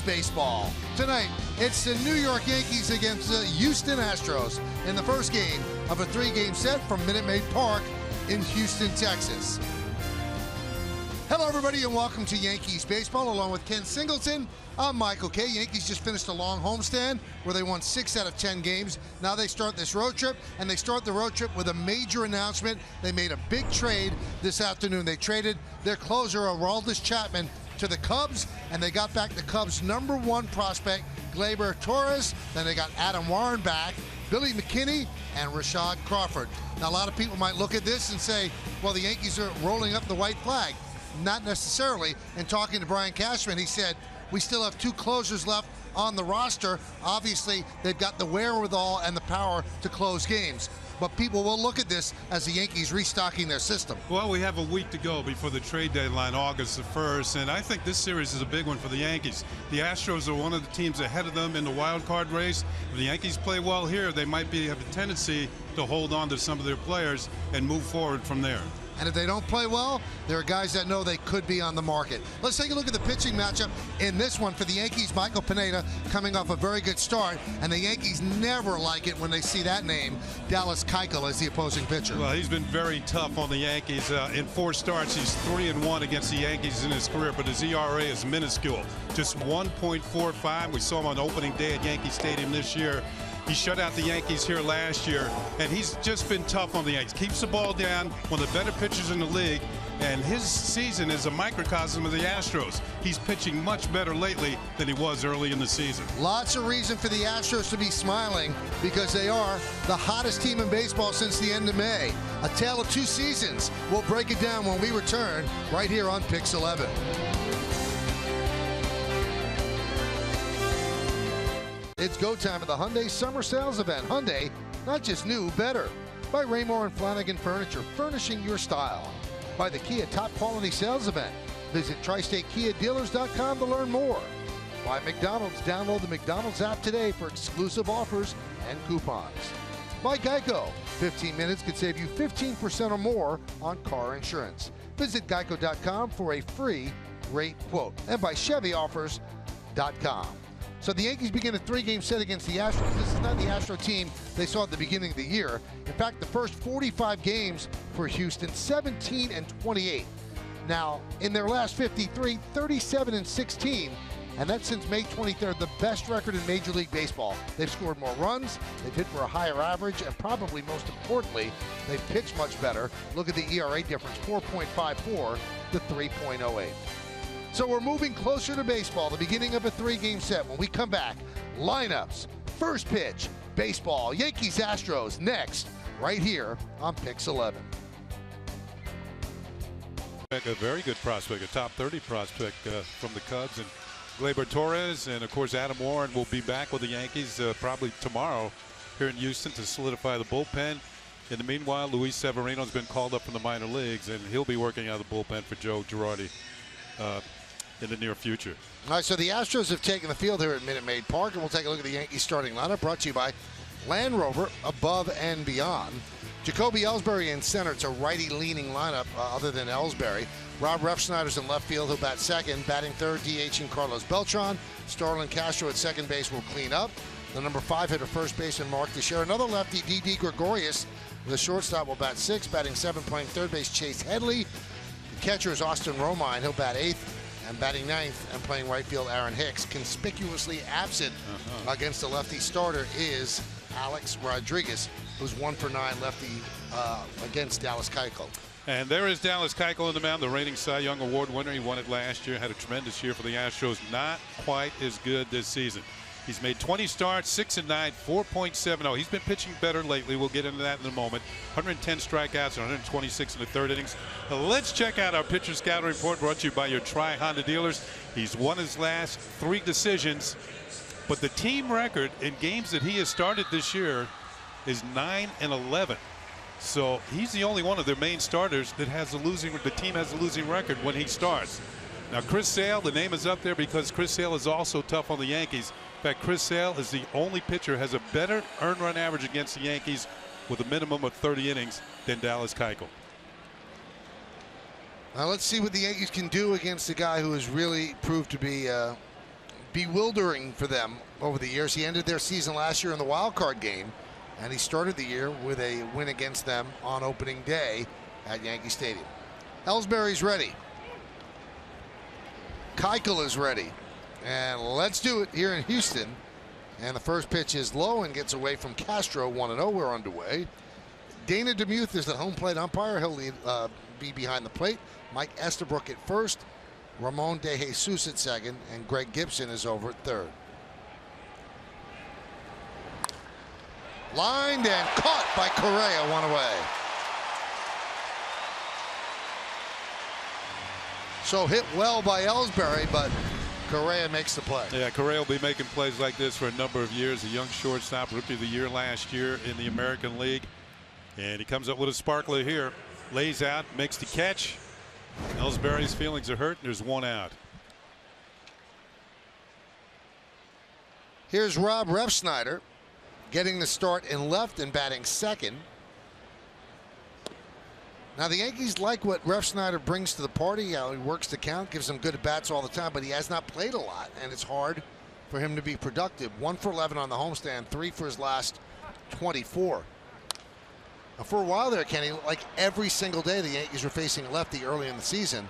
baseball. Tonight, it's the New York Yankees against the Houston Astros in the first game of a 3-game set from Minute Maid Park in Houston, Texas. Hello, everybody, and welcome to Yankees baseball. Along with Ken Singleton, I'm Michael Kay. Yankees just finished a long homestand where they won 6 out of 10 games. Now they start this road trip, and they start the road trip with a major announcement. They made a big trade this afternoon. They traded their closer, Aroldis Chapman, to the Cubs, and they got back the Cubs' #1 prospect, Gleyber Torres. Then they got Adam Warren back, Billy McKinney, and Rashad Crawford. Now, a lot of people might look at this and say, well, the Yankees are rolling up the white flag. Not necessarily. In talking to Brian Cashman, he said, we still have 2 closers left on the roster. Obviously, they've got the wherewithal and the power to close games. But people will look at this as the Yankees restocking their system. Well, we have a week to go before the trade deadline, August the 1st, and I think this series is a big one for the Yankees. The Astros are one of the teams ahead of them in the wild card race. If the Yankees play well here, they might have a tendency to hold on to some of their players and move forward from there. And if they don't play well, there are guys that know they could be on the market. Let's take a look at the pitching matchup in this one for the Yankees. Michael Pineda coming off a very good start, and the Yankees never like it when they see that name, Dallas Keuchel, as the opposing pitcher. Well, he's been very tough on the Yankees. In 4 starts, he's 3-1 against the Yankees in his career, but his ERA is minuscule, just 1.45. We saw him on opening day at Yankee Stadium this year. He shut out the Yankees here last year, and he's just been tough on the Yankees. Keeps the ball down, one of the better pitchers in the league, and his season is a microcosm of the Astros. He's pitching much better lately than he was early in the season. Lots of reason for the Astros to be smiling because they are the hottest team in baseball since the end of May. A tale of 2 seasons. We'll break it down when we return right here on Pix 11. It's go time at the Hyundai Summer Sales Event. Hyundai, not just new, better. By Raymore and Flanagan Furniture, furnishing your style. By the Kia Top Quality Sales Event. Visit TriStateKiaDealers.com to learn more. By McDonald's, download the McDonald's app today for exclusive offers and coupons. By Geico, 15 minutes could save you 15% or more on car insurance. Visit Geico.com for a free rate quote. And by ChevyOffers.com. So the Yankees begin a 3-game set against the Astros. This is not the Astro team they saw at the beginning of the year. In fact, the first 45 games for Houston, 17-28. Now, in their last 53, 37-16. And that's since May 23rd, the best record in Major League Baseball. They've scored more runs, they've hit for a higher average, and probably most importantly, they've pitched much better. Look at the ERA difference, 4.54 to 3.08. So we're moving closer to baseball, the beginning of a 3-game set. When we come back, lineups, first pitch, baseball, Yankees, Astros, next, right here on Pix 11. A very good prospect, a top 30 prospect from the Cubs, and Gleyber Torres, and of course Adam Warren will be back with the Yankees probably tomorrow here in Houston to solidify the bullpen. In the meanwhile, Luis Severino's been called up from the minor leagues, and he'll be working out of the bullpen for Joe Girardi in the near future. All right, so the Astros have taken the field here at Minute Maid Park, and we'll take a look at the Yankees starting lineup, brought to you by Land Rover, Above and Beyond. Jacoby Ellsbury in center. It's a righty-leaning lineup other than Ellsbury. Rob Refsnyder's in left field, who'll bat second. Batting third, DH Carlos Beltran. Starlin Castro at second base will clean up. The number 5 hitter first baseman Mark Teixeira. Another lefty, D.D. Gregorius. The shortstop will bat 6th. Batting 7th, playing third base, Chase Headley. The catcher is Austin Romine. He'll bat 8th. And batting 9th and playing right field, Aaron Hicks. Conspicuously absent against the lefty starter is Alex Rodriguez, who's 1 for 9 lefty against Dallas Keuchel. And there is Dallas Keuchel in the mound, the reigning Cy Young Award winner. He won it last year, had a tremendous year for the Astros. Not quite as good this season. He's made 20 starts, 6-9, 4.70. He's been pitching better lately. We'll get into that in a moment. 110 strikeouts and 126 in the 3rd innings. Now let's check out our pitcher scouting report brought to you by your Tri-Honda dealers. He's won his last 3 decisions, but the team record in games that he has started this year is 9-11. So he's the only one of their main starters that has the team has a losing record when he starts. Now Chris Sale, the name is up there because Chris Sale is also tough on the Yankees. In fact, Chris Sale is the only pitcher has a better earned run average against the Yankees with a minimum of 30 innings than Dallas Keuchel. Now let's see what the Yankees can do against a guy who has really proved to be bewildering for them over the years. He ended their season last year in the wild card game, and he started the year with a win against them on opening day at Yankee Stadium. Ellsbury's ready. Keuchel is ready. And let's do it here in Houston. And the first pitch is low and gets away from Castro. 1-0. We're underway. Dana DeMuth is the home plate umpire. He'll be behind the plate. Mike Estabrook at first. Ramon De Jesus at second. And Greg Gibson is over at third. Lined and caught by Correa. One away. So hit well by Ellsbury, but Correa makes the play. Yeah, Correa will be making plays like this for a number of years. A young shortstop, rookie of the year last year in the American League. And he comes up with a sparkler here. Lays out, makes the catch. Ellsbury's feelings are hurt, and there's one out. Here's Rob Refsnyder getting the start in left and batting second. Now the Yankees like what Refsnyder brings to the party. How he works the count, gives them good at bats all the time, but he has not played a lot, and it's hard for him to be productive. 1 for 11 on the homestand, 3 for his last 24. Now for a while there, Kenny, like every single day the Yankees were facing a lefty early in the season.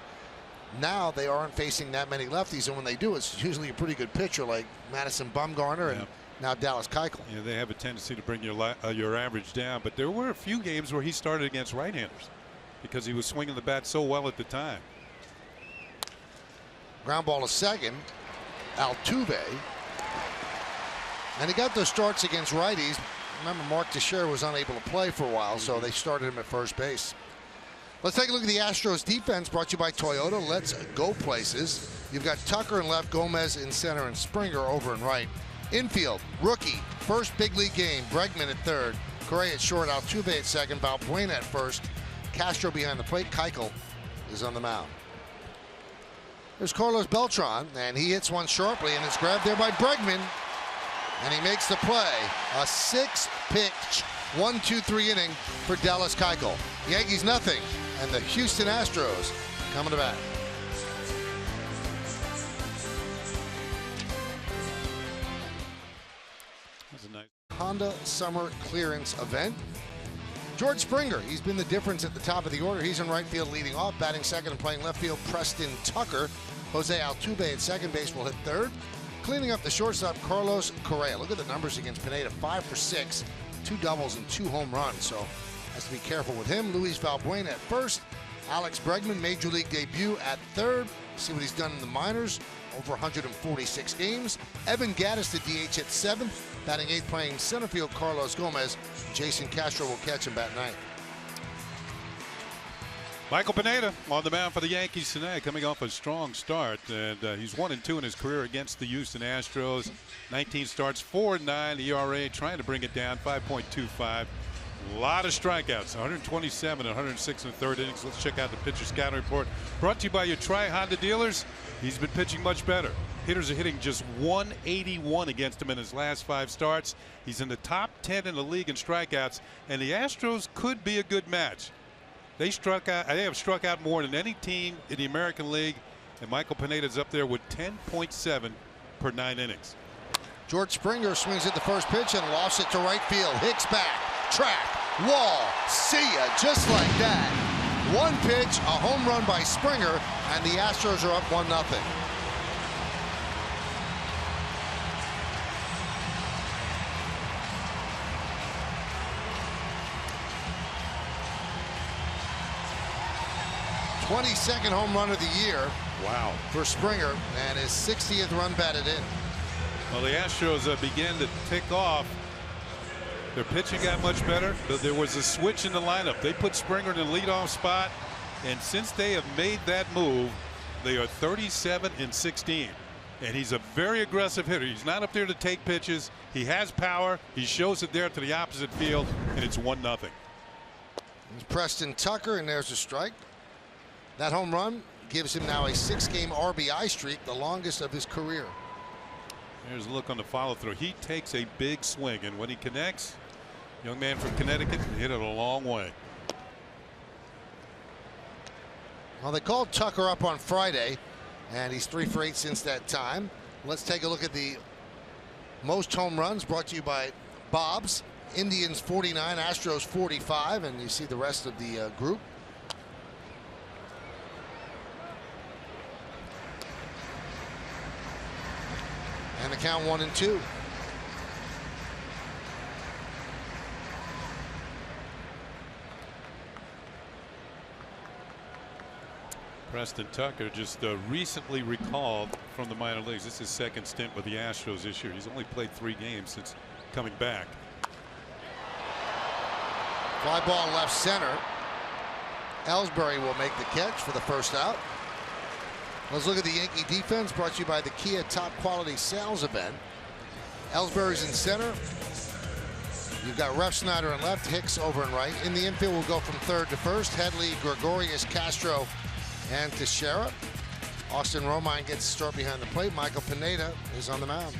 Now they aren't facing that many lefties, and when they do, it's usually a pretty good pitcher like Madison Bumgarner and now Dallas Keuchel. Yeah, they have a tendency to bring your average down, but there were a few games where he started against right-handers because he was swinging the bat so well at the time. Ground ball to second. Altuve. And he got those starts against righties. Remember, Mark Teixeira was unable to play for a while, so they started him at first base. Let's take a look at the Astros defense, brought to you by Toyota. Let's go places. You've got Tucker in left, Gomez in center, and Springer over and right. Infield, rookie, first big league game. Bregman at third, Correa at short, Altuve at second, Valbuena at first, Castro behind the plate. Keuchel is on the mound. There's Carlos Beltran, and he hits one sharply, and it's grabbed there by Bregman, and he makes the play. A 6-pitch 1-2-3 inning for Dallas Keuchel. Yankees nothing, and the Houston Astros coming to bat. That's a nice Honda Summer Clearance event. George Springer, he's been the difference at the top of the order. He's in right field leading off, batting second and playing left field. Preston Tucker. Jose Altuve at second base will hit third. Cleaning up the shortstop, Carlos Correa. Look at the numbers against Pineda. 5 for 6, 2 doubles and 2 home runs. So has to be careful with him. Luis Valbuena at first. Alex Bregman, major league debut at third. See what he's done in the minors. Over 146 games. Evan Gattis, the DH at seventh. Batting eighth, playing center field, Carlos Gomez. Jason Castro will catch him bat ninth. Michael Pineda on the mound for the Yankees tonight, coming off a strong start, and he's 1-2 in his career against the Houston Astros. 19 starts, 4.9 ERA, trying to bring it down, 5.25. A lot of strikeouts, 127 and 106 in the third innings. Let's check out the pitcher scouting report. Brought to you by your Tri-Honda dealers. He's been pitching much better. Hitters are hitting just 181 against him in his last 5 starts. He's in the top 10 in the league in strikeouts, and the Astros could be a good match. They have struck out more than any team in the American League, and Michael Pineda's up there with 10.7 per 9 innings. George Springer swings at the first pitch and lofts it to right field. Hicks back, track, wall, see ya, just like that. One pitch, a home run by Springer, and the Astros are up 1-0. '22nd home run of the year. Wow. For Springer, and his 60th run batted in. Well, the Astros began to tick off. Their pitching got much better, but there was a switch in the lineup. They put Springer in the leadoff spot, and since they have made that move, they are 37-16. And he's a very aggressive hitter. He's not up there to take pitches. He has power. He shows it there to the opposite field, and it's 1-0. There's Preston Tucker, and there's a strike. That home run gives him now a 6-game RBI streak, the longest of his career. Here's a look on the follow-through. He takes a big swing, and when he connects, young man from Connecticut hit it a long way. Well, they called Tucker up on Friday, and he's 3 for 8 since that time. Let's take a look at the most home runs brought to you by Bob's. Indians 49, Astros 45, and you see the rest of the group. And the count 1-2. Preston Tucker just recently recalled from the minor leagues. This is his second stint with the Astros this year. He's only played 3 games since coming back. Fly ball left center. Ellsbury will make the catch for the first out. Let's look at the Yankee defense, brought to you by the Kia Top Quality Sales Event. Ellsbury's in center. You've got Refsnyder in left, Hicks over and right. In the infield, we'll go from third to first. Headley, Gregorius, Castro, and Teixeira. Austin Romine gets the start behind the plate. Michael Pineda is on the mound.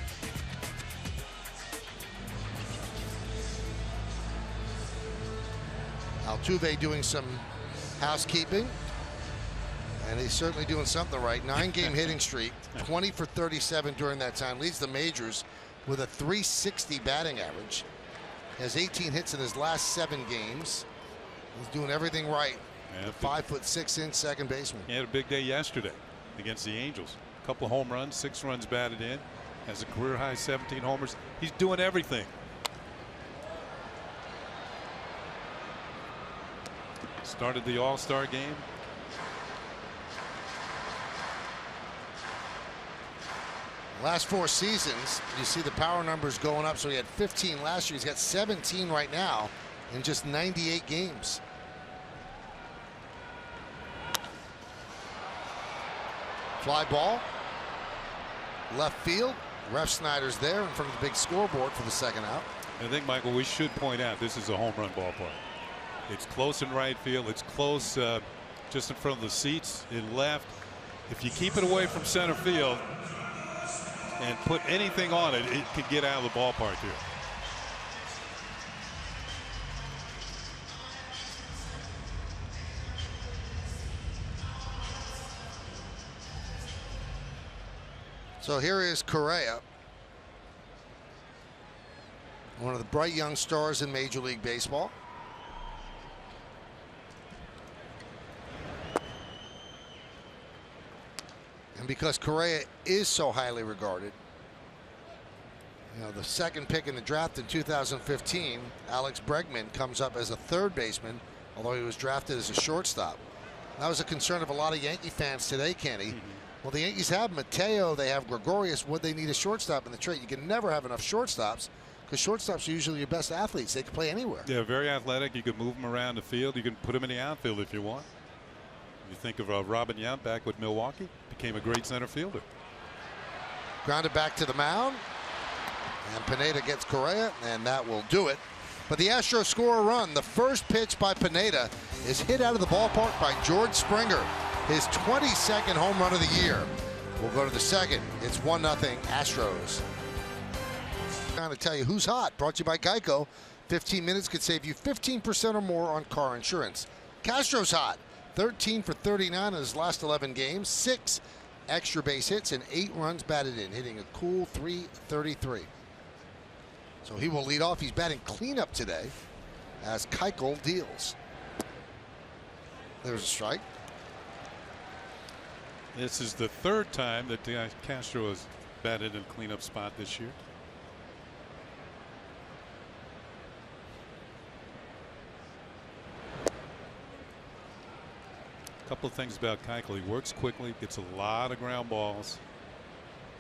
Altuve doing some housekeeping, and he's certainly doing something right. 9-game hitting streak, 20 for 37 during that time. Leads the majors with a .360 batting average. Has 18 hits in his last 7 games. He's doing everything right. Yeah, 5'6" second baseman. He had a big day yesterday against the Angels. A couple of home runs, 6 runs batted in. Has a career high 17 homers. He's doing everything. Started the All-Star game. Last 4 seasons, you see the power numbers going up. So he had 15 last year. He's got 17 right now in just 98 games. Fly ball. Left field. Refsnyder's there in front of the big scoreboard for the second out. I think, Michael, we should point out this is a home run ballpark. It's close in right field. It's close just in front of the seats in left. If you keep it away from center field and put anything on it, it could get out of the ballpark here. So here is Correa, one of the bright young stars in Major League Baseball. And because Correa is so highly regarded, you know, the second pick in the draft in 2015, Alex Bregman comes up as a third baseman, although he was drafted as a shortstop. That was a concern of a lot of Yankee fans today, Kenny. Well, the Yankees have Mateo, they have Gregorius. Would they need a shortstop in the trade? You can never have enough shortstops because shortstops are usually your best athletes. They can play anywhere. Yeah, very athletic. You can move them around the field. You can put them in the outfield if you want. You think of Robin Yount back with Milwaukee, became a great center fielder. Grounded back to the mound, and Pineda gets Correa, and that will do it. But the Astros score a run. The first pitch by Pineda is hit out of the ballpark by George Springer, his 22nd home run of the year. We'll go to the second. It's 1-0 Astros. Trying to tell you who's hot. Brought to you by Geico. 15 minutes could save you 15% or more on car insurance. Castro's hot. 13 for 39 in his last 11 games. 6 extra base hits and 8 runs batted in, hitting a cool .333. So he will lead off. He's batting cleanup today as Keuchel deals. There's a strike. This is the 3rd time that Castro has batted in cleanup spot this year. A couple of things about Keuchel. He works quickly, gets a lot of ground balls.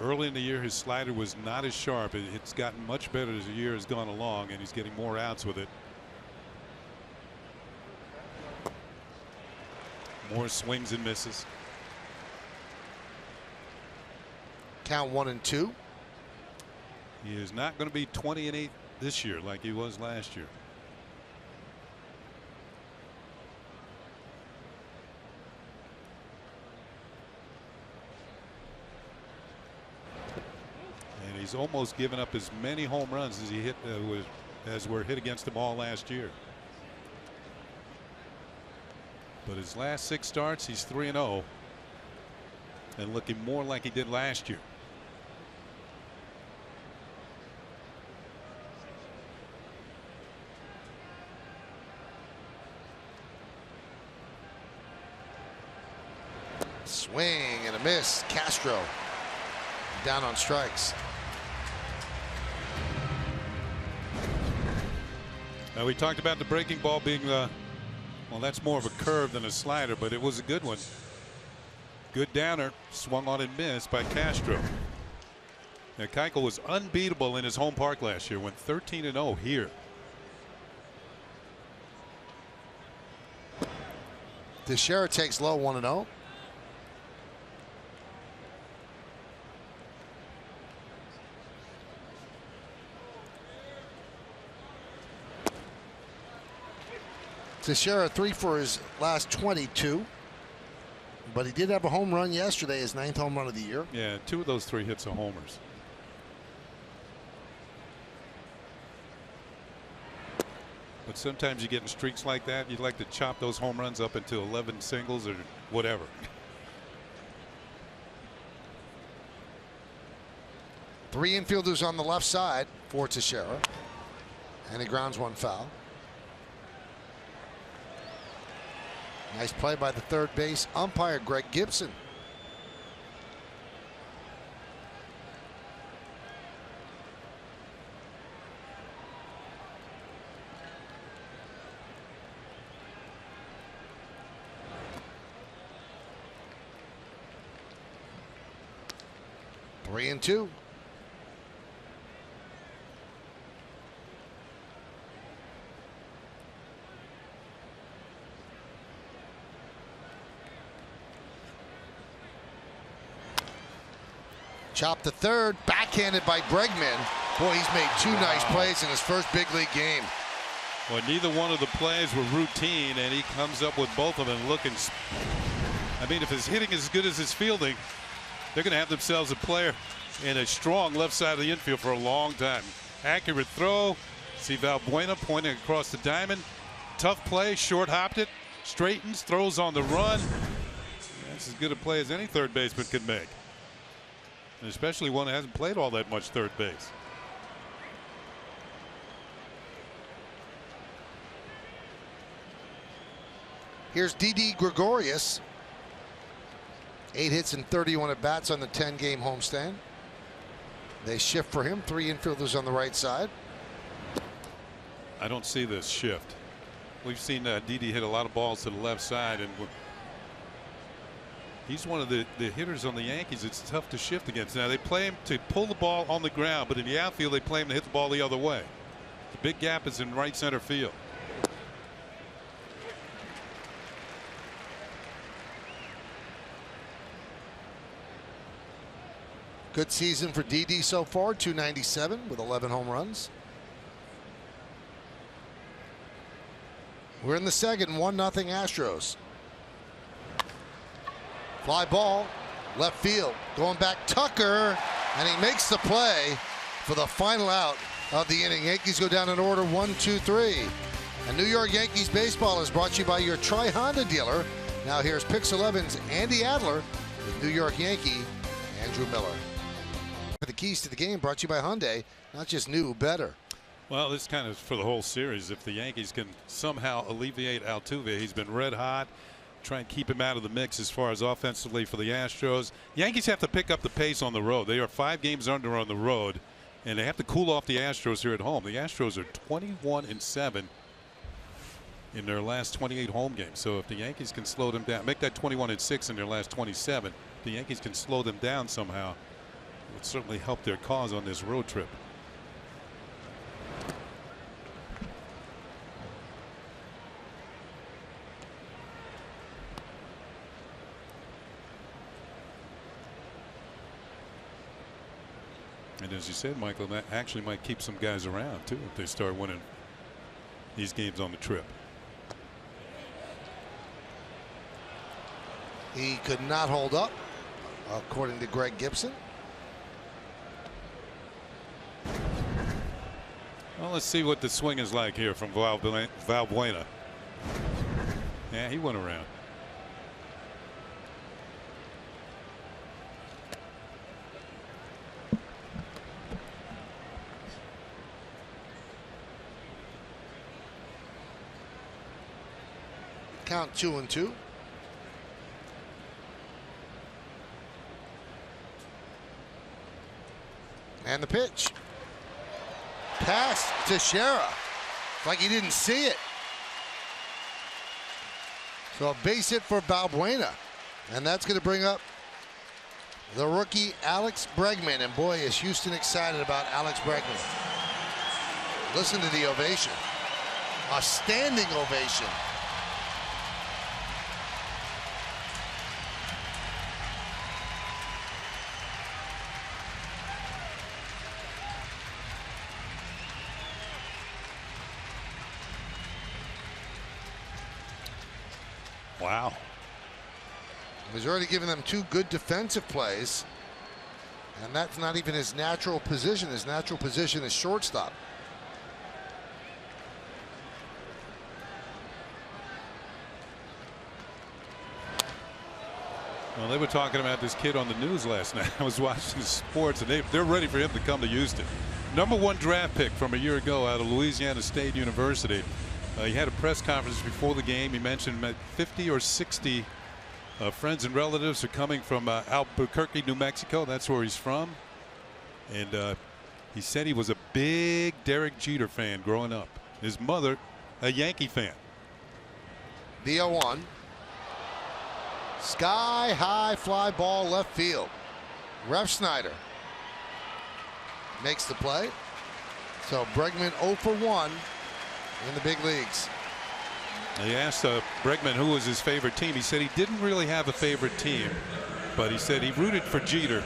Early in the year, his slider was not as sharp. It's gotten much better as the year has gone along, and he's getting more outs with it. More swings and misses. Count 1-2. He is not going to be 20-8 this year like he was last year. And he's almost given up as many home runs as he hit as were hit against him all last year. But his last 6 starts, he's 3-0 and looking more like he did last year. Swing and a miss. Castro down on strikes. Now, we talked about the breaking ball being well, that's more of a curve than a slider, but it was a good one. Good downer, swung on and missed by Castro. Now, Keuchel was unbeatable in his home park last year, went 13-0 here. Teixeira takes low, 1-0. Teixeira 3 for his last 22. But he did have a home run yesterday, his 9th home run of the year. Yeah, 2 of those 3 hits are homers. But sometimes you get in streaks like that, you'd like to chop those home runs up into 11 singles or whatever. Three infielders on the left side for Teixeira. And he grounds one foul. Nice play by the third base umpire, Greg Gibson. Three and two. Chopped to third, backhanded by Bregman. Boy, he's made 2 nice plays in his first big league game. Well, neither one of the plays were routine, and he comes up with both of them looking. I mean, if his hitting is as good as his fielding, they're going to have themselves a player in a strong left side of the infield for a long time. Accurate throw. See Valbuena pointing across the diamond. Tough play, short hopped it, straightens, throws on the run. That's as good a play as any third baseman could make. And especially one that hasn't played all that much third base. Here's Didi Gregorius. 8 hits and 31 at bats on the 10-game homestand. They shift for him. 3 infielders on the right side. I don't see this shift. We've seen Didi hit a lot of balls to the left side, and he's one of the hitters on the Yankees it's tough to shift against. Now, they play him to pull the ball on the ground, but in the outfield they play him to hit the ball the other way. The big gap is in right center field. Good season for Didi so far, 297 with 11 home runs. We're in the second, 1-0 Astros. Fly ball, left field, going back Tucker, and he makes the play for the final out of the inning. Yankees go down in order 1-2-3. And New York Yankees baseball is brought to you by your Tri-Honda dealer. Now here's Pix11's Andy Adler with New York Yankee Andrew Miller. The keys to the game brought to you by Hyundai, not just new, better. Well, this kind of for the whole series. If the Yankees can somehow alleviate Altuve, he's been red hot. Try and keep him out of the mix as far as offensively for the Astros. Yankees have to pick up the pace on the road. They are 5 games under on the road, and they have to cool off the Astros here at home. The Astros are 21-7 in their last 28 home games. So if the Yankees can slow them down, make that 21-6 in their last 27, the Yankees can slow them down somehow. It would certainly help their cause on this road trip. And as you said, Michael, that actually might keep some guys around too if they start winning these games on the trip. He could not hold up, according to Greg Gibson. Well, let's see what the swing is like here from Valbuena. Yeah, he went around. Count 2-2. And the pitch. Pass to Shera. Like he didn't see it. So a base hit for Balbuena. And that's going to bring up the rookie Alex Bregman. And boy, is Houston excited about Alex Bregman. Listen to the ovation. A standing ovation. Wow. He's already given them 2 good defensive plays. And that's not even his natural position. His natural position is shortstop. Well, they were talking about this kid on the news last night. I was watching the sports, and they're ready for him to come to Houston. #1 draft pick from a year ago out of Louisiana State University. He had a press conference before the game. He mentioned 50 or 60 friends and relatives are coming from Albuquerque, New Mexico. That's where he's from. And he said he was a big Derek Jeter fan growing up. His mother, a Yankee fan. The 0-1. Sky high fly ball left field. Refsnyder makes the play. So Bregman 0 for 1 in the big leagues. He asked Bregman who was his favorite team. He said he didn't really have a favorite team, but he said he rooted for Jeter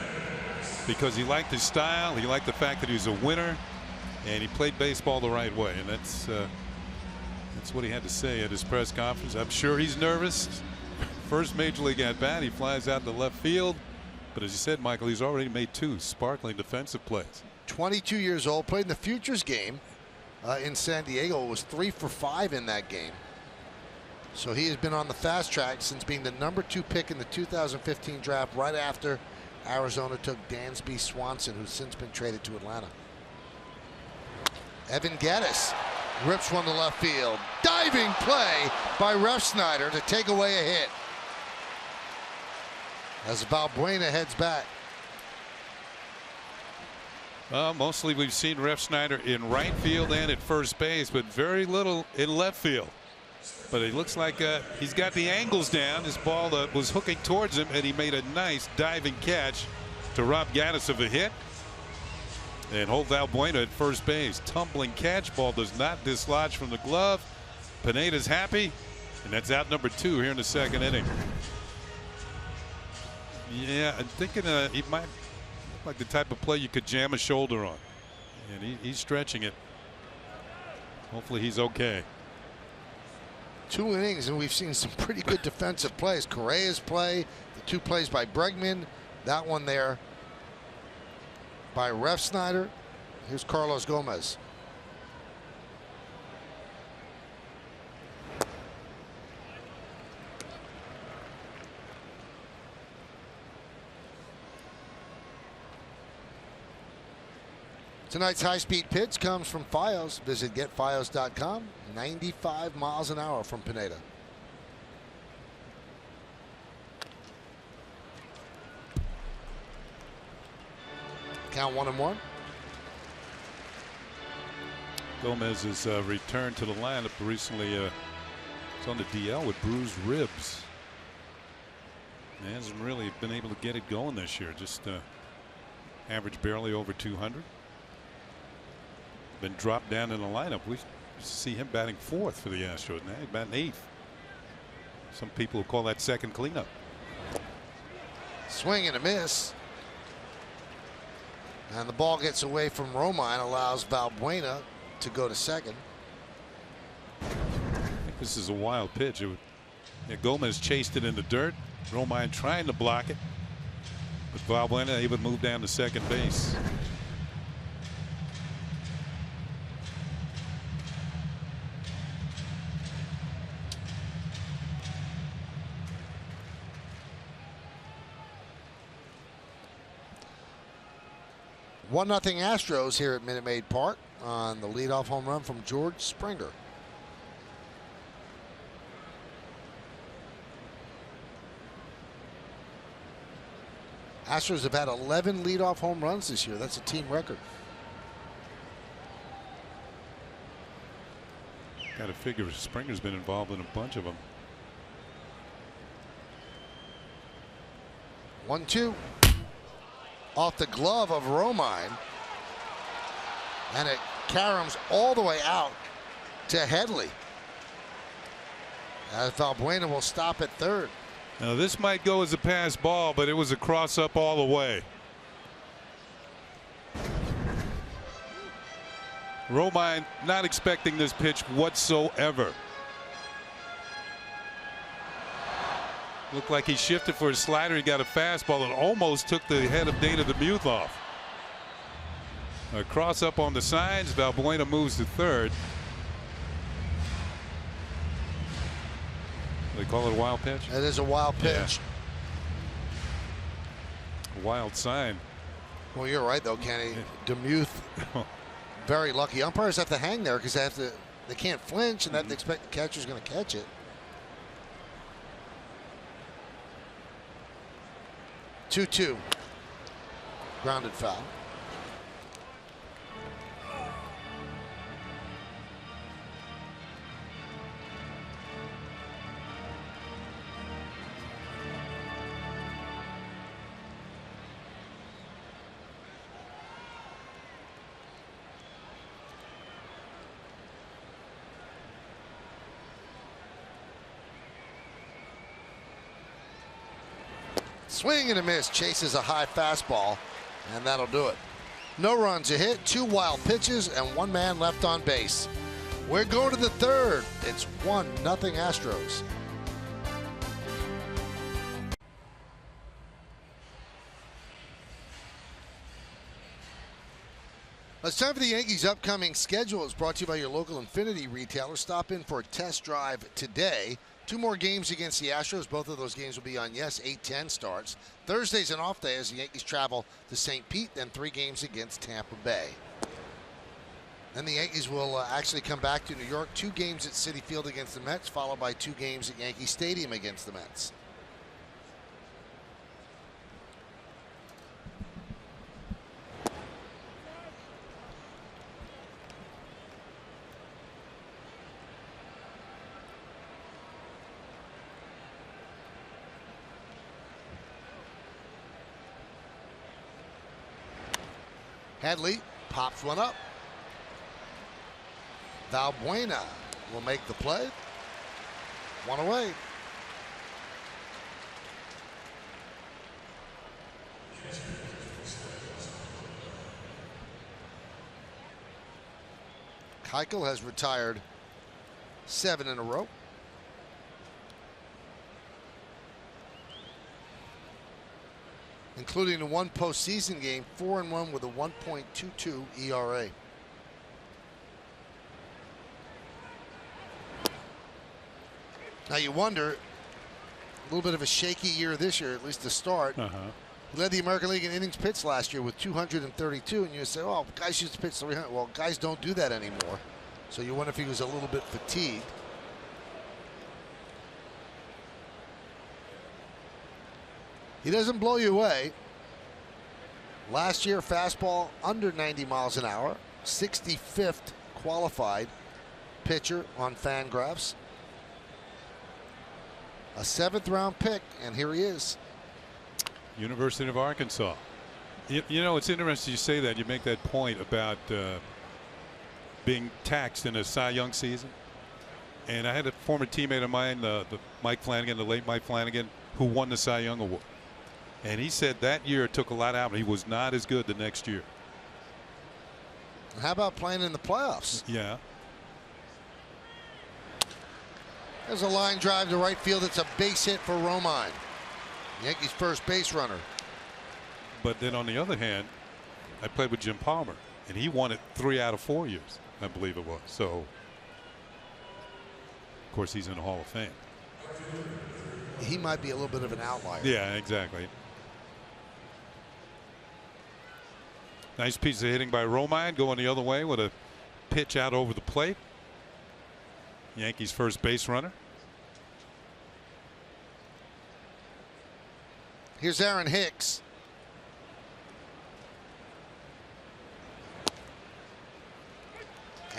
because he liked his style. He liked the fact that he was a winner and he played baseball the right way. And that's what he had to say at his press conference. I'm sure he's nervous. First major league at bat, he flies out to left field. But as you said, Michael, he's already made 2 sparkling defensive plays. 22 years old, played in the Futures game in San Diego. Was 3 for 5 in that game. So he has been on the fast track since being the #2 pick in the 2015 draft, right after Arizona took Dansby Swanson, who's since been traded to Atlanta. Evan Gattis rips one to left field. Diving play by Refsnyder to take away a hit. As Balbuena heads back. Mostly we've seen Refsnyder in right field and at first base, but very little in left field. But it looks like he's got the angles down. This ball was hooking towards him, and he made a nice diving catch to rob Gattis of a hit and hold Balbuena at first base. Tumbling catch, ball does not dislodge from the glove. Pineda's happy, and that's out #2 here in the 2nd inning. Yeah, I'm thinking he might look like the type of play you could jam a shoulder on, and he's stretching it. Hopefully he's okay. 2 innings, and we've seen some pretty good defensive plays. Correa's play, the 2 plays by Bregman, that one there by Refsnyder. Here's Carlos Gomez. Tonight's high-speed pitch comes from Fios. Visit getfios.com. 95 miles an hour from Pineda. Count 1-1. Gomez has returned to the lineup recently. He's on the DL with bruised ribs. He hasn't really been able to get it going this year. Just average barely over 200. Been dropped down in the lineup. We see him batting 4th for the Astros. Now he's batting 8th. Some people call that second cleanup. Swing and a miss. And the ball gets away from Romine, allows Balbuena to go to second. I think this is a wild pitch. Gomez chased it in the dirt. Romine trying to block it, but Balbuena able to move down to second base. One 0 Astros here at Minute Maid Park on the leadoff home run from George Springer. Astros have had 11 leadoff home runs this year. That's a team record. Got to figure Springer's been involved in a bunch of them. 1-2. Off the glove of Romine. And it caroms all the way out to Headley. As Valbuena will stop at third. Now this might go as a pass ball, but it was a cross up all the way. Romine not expecting this pitch whatsoever. Looked like he shifted for a slider. He got a fastball that almost took the head of Dana DeMuth off. A cross up on the signs. Valbuena moves to third. They call it a wild pitch? It is a wild pitch. Yeah. Wild sign. Well, you're right though, Kenny. DeMuth, very lucky. Umpires have to hang there because they can't flinch and they have to expect the catcher's going to catch it. 2-2. Grounded foul. Swing and a miss, chases a high fastball, and that'll do it. No runs, a hit, 2 wild pitches, and 1 man left on base. We're going to the third. It's 1-0 Astros. It's time for the Yankees' upcoming schedule. It's brought to you by your local Infiniti retailer. Stop in for a test drive today. 2 more games against the Astros. Both of those games will be on, 8-10 starts. Thursday's an off day as the Yankees travel to St. Pete, then 3 games against Tampa Bay. Then the Yankees will actually come back to New York. 2 games at Citi Field against the Mets, followed by 2 games at Yankee Stadium against the Mets. Headley pops one up. Valbuena will make the play. 1 away. Keuchel has retired 7 in a row. Including the 1 postseason game, 4-1 with a 1.22 ERA. Now you wonder, a little bit of a shaky year this year, at least to start. He led the American League in innings pitched last year with 232, and you say, oh, guys used to pitch 300. Well, guys don't do that anymore. So you wonder if he was a little bit fatigued. He doesn't blow you away. Last year, fastball under 90 miles an hour. 65th qualified pitcher on Fangraphs. A 7th round pick, and here he is. University of Arkansas. You know, it's interesting you say that. You make that point about being taxed in a Cy Young season. And I had a former teammate of mine, the Mike Flanagan, the late Mike Flanagan, who won the Cy Young Award. And he said that year it took a lot out. He was not as good the next year. How about playing in the playoffs? Yeah. There's a line drive to right field. It's a base hit for Romine, Yankees' first base runner. But then on the other hand, I played with Jim Palmer, and he won it 3 out of 4 years, I believe it was. So, of course, he's in the Hall of Fame. He might be a little bit of an outlier. Yeah, exactly. Nice piece of hitting by Romine, going the other way with a pitch out over the plate. Yankees' first base runner. Here's Aaron Hicks.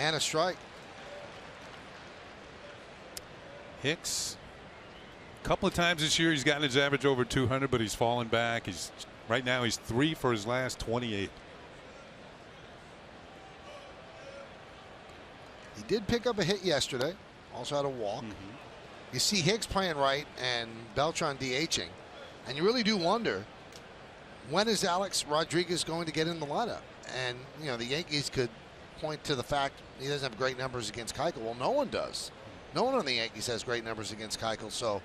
And a strike. Hicks, a couple of times this year he's gotten his average over 200, but he's fallen back. Right now he's 3 for his last 28. He did pick up a hit yesterday. Also had a walk. You see Hicks playing right and Beltran DHing, and you really do wonder, when is Alex Rodriguez going to get in the lineup? And you know, the Yankees could point to the fact he doesn't have great numbers against Keuchel. Well, no one does. No one on the Yankees has great numbers against Keuchel. So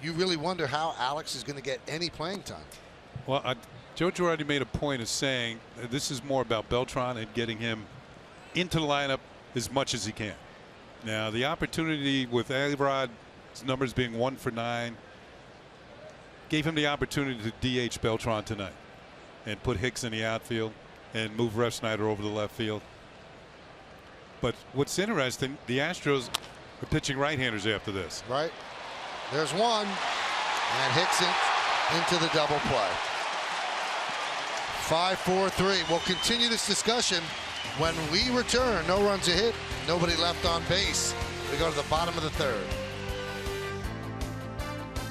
you really wonder how Alex is going to get any playing time. Well, Joe Girardi made a point of saying this is more about Beltran and getting him into the lineup as much as he can. Now, the opportunity with A-Rod's numbers being 1 for 9 gave him the opportunity to DH Beltran tonight and put Hicks in the outfield and move Refsnyder over to left field. But what's interesting, the Astros are pitching right-handers after this. Right. There's one. And Hicks into the double play. 5-4-3. We'll continue this discussion when we return. No runs a hit, nobody left on base. We go to the bottom of the third.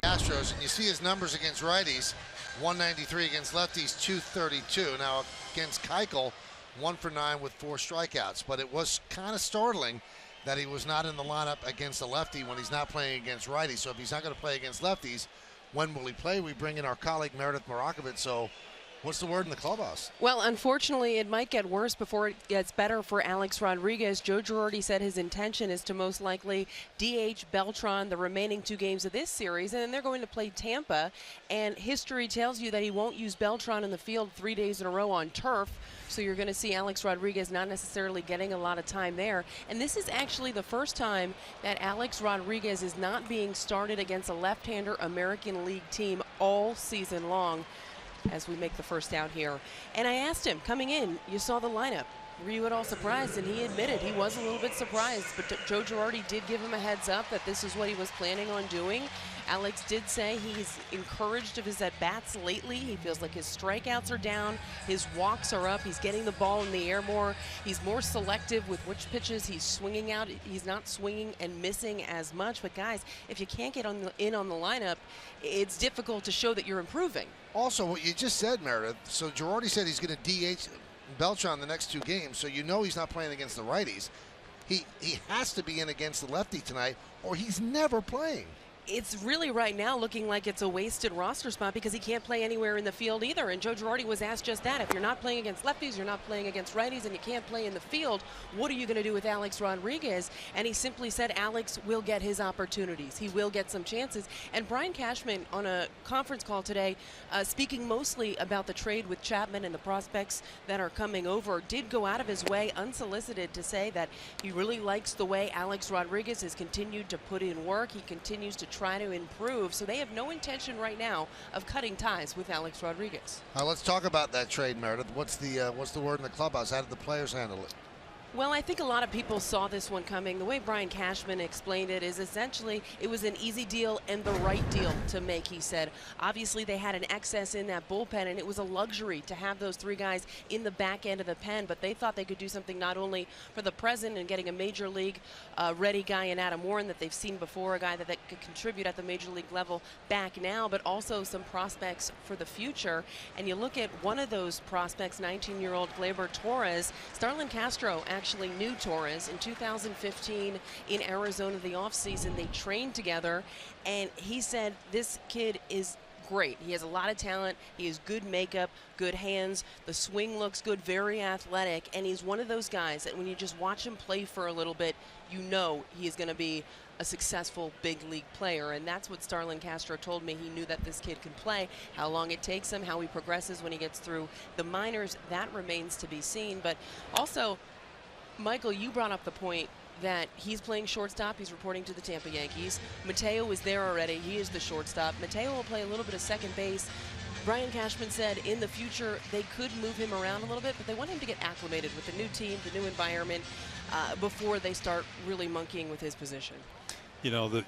Astros, and you see his numbers against righties: 193 against lefties, 232. Now against Keuchel, 1 for 9 with 4 strikeouts. But it was kind of startling that he was not in the lineup against a lefty when he's not playing against righties. So if he's not going to play against lefties, when will he play? We bring in our colleague Meredith Marakovitz. So what's the word in the clubhouse? Well, unfortunately, it might get worse before it gets better for Alex Rodriguez. Joe Girardi said his intention is to most likely DH Beltran the remaining 2 games of this series, and then they're going to play Tampa. And history tells you that he won't use Beltran in the field 3 days in a row on turf. So you're going to see Alex Rodriguez not necessarily getting a lot of time there. And this is actually the first time that Alex Rodriguez is not being started against a left-hander American League team all season long, as we make the first out here. And I asked him, coming in, you saw the lineup. Were you at all surprised? And he admitted he was a little bit surprised, but Joe Girardi did give him a heads up that this is what he was planning on doing. Alex did say he's encouraged of his at-bats lately. He feels like his strikeouts are down, his walks are up, he's getting the ball in the air more, he's more selective with which pitches he's swinging out. He's not swinging and missing as much. But guys, if you can't get in on the lineup, it's difficult to show that you're improving. Also, what you just said, Meredith, so Girardi said he's going to DH Beltran the next 2 games, so you know he's not playing against the righties. He has to be in against the lefty tonight, or he's never playing. It's really right now looking like it's a wasted roster spot because he can't play anywhere in the field either. And Joe Girardi was asked just that. If you're not playing against lefties, you're not playing against righties, and you can't play in the field, what are you going to do with Alex Rodriguez? And he simply said Alex will get his opportunities. He will get some chances. And Brian Cashman on a conference call today, speaking mostly about the trade with Chapman and the prospects that are coming over, did go out of his way unsolicited to say that he really likes the way Alex Rodriguez has continued to put in work. He continues to try to improve, so they have no intention right now of cutting ties with Alex Rodriguez. Let's talk about that trade, Meredith. What's the word in the clubhouse? How did the players handle it? Well, I think a lot of people saw this one coming. The way Brian Cashman explained it is essentially it was an easy deal and the right deal to make, he said. Obviously, they had an excess in that bullpen, and it was a luxury to have those 3 guys in the back end of the pen, but they thought they could do something not only for the present and getting a major league ready guy in Adam Warren that they've seen before, a guy that could contribute at the major league level back now, but also some prospects for the future. And you look at one of those prospects, 19-year-old Gleyber Torres. Starlin Castro actually knew Torres in 2015 in Arizona the offseason. They trained together, and he said this kid is great. He has a lot of talent. He has good makeup, good hands. The swing looks good, very athletic, and he's one of those guys that when you just watch him play for a little bit, you know he is going to be a successful big league player. And that's what Starlin Castro told me. He knew that this kid could play. How long it takes him, how he progresses when he gets through the minors, that remains to be seen. But also, Michael, you brought up the point that he's playing shortstop. He's reporting to the Tampa Yankees. Mateo is there already. He is the shortstop. Mateo will play a little bit of second base. Brian Cashman said in the future they could move him around a little bit, but they want him to get acclimated with the new team, the new environment, before they start really monkeying with his position. You know,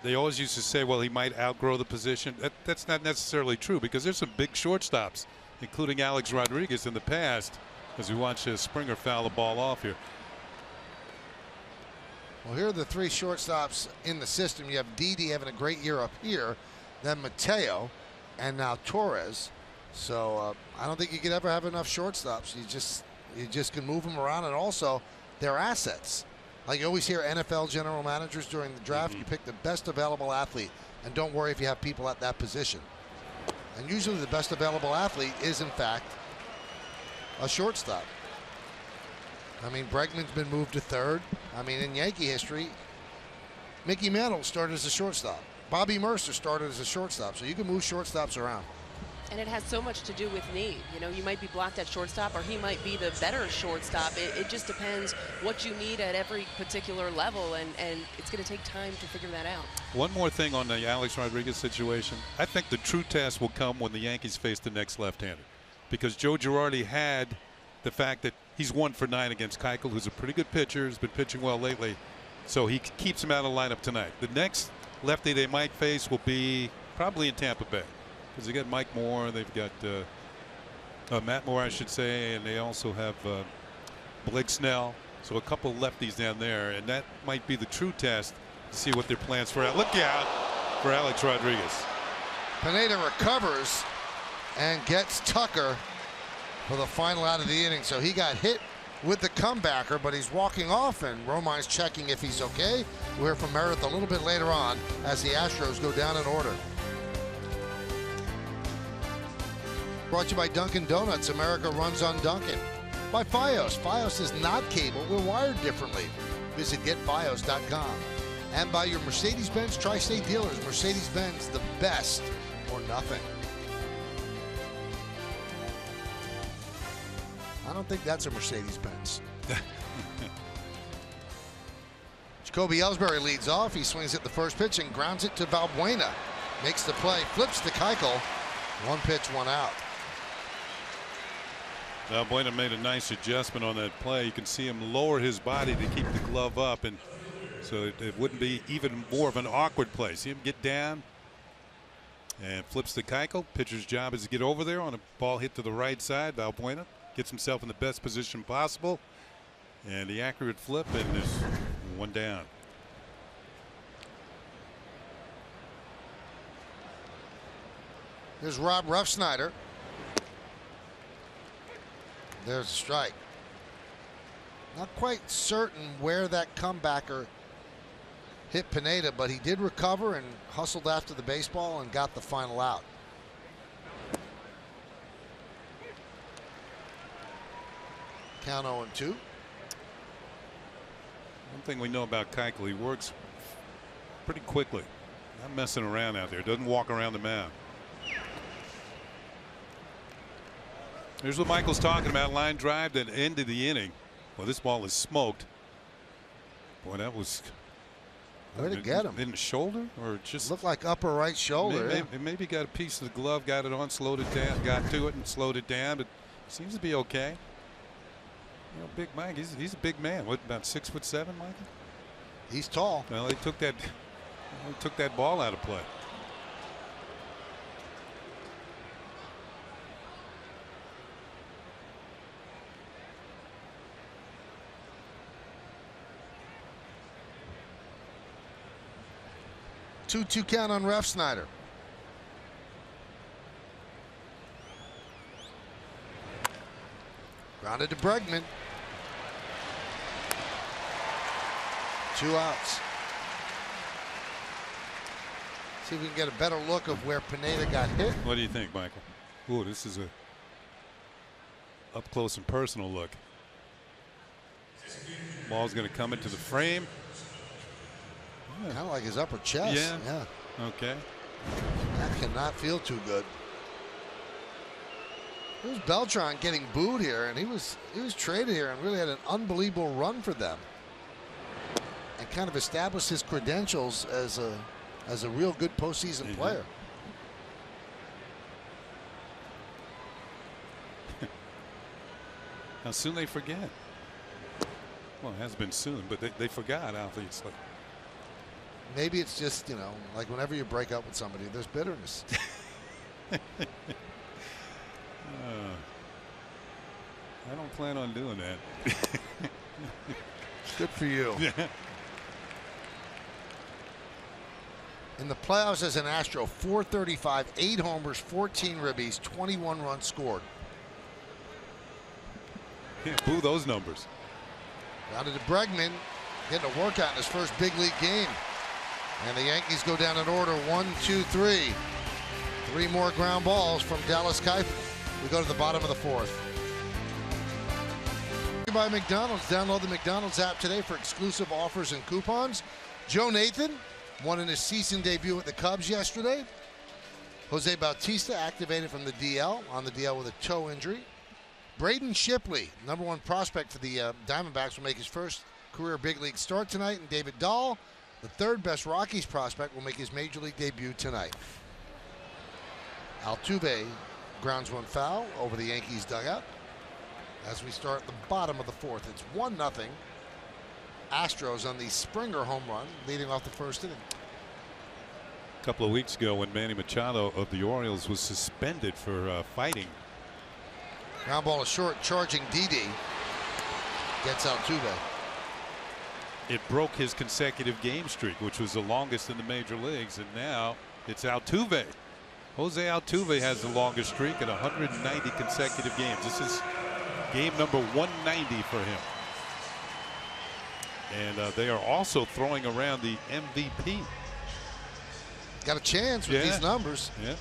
they always used to say, well, he might outgrow the position. That's not necessarily true, because there's some big shortstops, including Alex Rodriguez in the past, as we watch Springer foul the ball off here. Well, here are the three shortstops in the system. You have Didi having a great year up here, then Mateo, and now Torres. So I don't think you could ever have enough shortstops. You just can move them around, and also they're assets. Like you always hear NFL general managers during the draft, you pick the best available athlete, and don't worry if you have people at that position. And usually the best available athlete is, in fact, a shortstop. I mean, Bregman's been moved to third. I mean, in Yankee history, Mickey Mantle started as a shortstop. Bobby Mercer started as a shortstop. So you can move shortstops around. And it has so much to do with need. You know, you might be blocked at shortstop, or he might be the better shortstop. It just depends what you need at every particular level, and it's going to take time to figure that out. One more thing on the Alex Rodriguez situation. I think the true test will come when the Yankees face the next left-hander, because Joe Girardi had the fact that he's 1 for 9 against Keuchel, who's a pretty good pitcher, has been pitching well lately, so he keeps him out of the lineup tonight. The next lefty they might face will be probably in Tampa Bay, because they got Mike Moore, they've got Matt Moore, I should say, and they also have Blake Snell, so a couple lefties down there, and that might be the true test to see what their plans for. Look out for Alex Rodriguez. Pineda recovers and gets Tucker for the final out of the inning. So he got hit with the comebacker, but he's walking off, and Romine's checking if he's okay. We'll hear from Meredith a little bit later on as the Astros go down in order. Brought to you by Dunkin' Donuts. America runs on Dunkin'. By Fios. Fios is not cable. We're wired differently. Visit getfios.com. And by your Mercedes-Benz Tri-State dealers. Mercedes-Benz, the best or nothing. I don't think that's a Mercedes-Benz. Jacoby Ellsbury leads off. He swings at the first pitch and grounds it to Valbuena. Makes the play, flips to Keuchel. 1 pitch, 1 out. Valbuena made a nice adjustment on that play. You can see him lower his body to keep the glove up, and so it wouldn't be even more of an awkward play. See him get down and flips to Keuchel. Pitcher's job is to get over there on a ball hit to the right side. Valbuena gets himself in the best position possible, and the accurate flip, and there's 1 down. Here's Rob Ruffsnyder. There's a strike. Not quite certain where that comebacker hit Pineda, but he did recover and hustled after the baseball and got the final out. Count 0-2. One thing we know about Keuchel, he works pretty quickly. Not messing around out there. Doesn't walk around the mound. Here's what Michael's talking about. Line drive that ended the inning. Well, this ball is smoked. Boy, that was. Where'd it get him? In the shoulder, or just looked like upper right shoulder. Maybe got a piece of the glove, got it on, slowed it down, got to it and slowed it down. But seems to be okay. You know, Big Mike, he's a big man. What, about 6'7", Michael? He's tall. Well, they took that ball out of play. Two count on Ruffsnyder. Grounded to Bregman. 2 outs. See if we can get a better look of where Pineda got hit. What do you think, Michael? Ooh, this is a up close and personal look. Ball's going to come into the frame. Kind of like his upper chest. Yeah. Okay. That cannot feel too good. There's Beltran getting booed here, and he was traded here and really had an unbelievable run for them, and kind of established his credentials as a real good postseason player. How soon they forget. Well, it has been soon, but they forgot, obviously. Maybe it's just, you know, like whenever you break up with somebody, there's bitterness. I don't plan on doing that. Good for you. In the playoffs as an Astro, 435, 8 homers, 14 ribbies, 21 runs scored. Can't boo those numbers. Down to Bregman, getting a workout in his first big league game. And the Yankees go down in order, 1, 2, 3. 3 more ground balls from Dallas Keuchel. We go to the bottom of the 4th. By McDonald's. Download the McDonald's app today for exclusive offers and coupons. Joe Nathan won in his season debut with the Cubs yesterday. Jose Bautista activated from the DL, on the DL with a toe injury. Braden Shipley, #1 prospect for the Diamondbacks, will make his first career big league start tonight. And David Dahl, the 3rd best Rockies prospect, will make his major league debut tonight. Altuve grounds 1 foul over the Yankees dugout. As we start the bottom of the 4th, it's 1-0. Astros on the Springer home run, leading off the first inning. A couple of weeks ago, when Manny Machado of the Orioles was suspended for fighting. Ground ball is short, charging Didi. Gets Altuve. It broke his consecutive game streak, which was the longest in the major leagues, and now it's Altuve. Jose Altuve has the longest streak at 190 consecutive games. This is game number 190 for him. And they are also throwing around the MVP. Got a chance with these numbers. Yeah.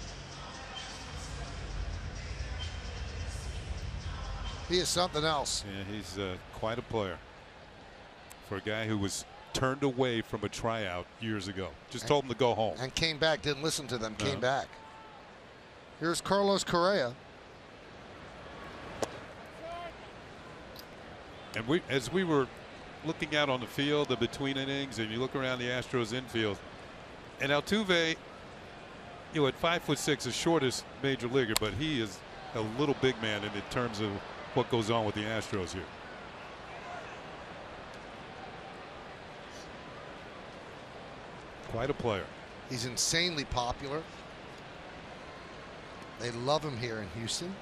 He is something else. Yeah, he's quite a player. For a guy who was turned away from a tryout years ago. Just told him to go home. And came back, didn't listen to them, came back. Here's Carlos Correa. And as we were looking out on the field, the between innings, and you look around the Astros infield, and Altuve, you know, at 5'6", the shortest major leaguer, but he is a little big man in terms of what goes on with the Astros here. Quite a player. He's insanely popular. They love him here in Houston.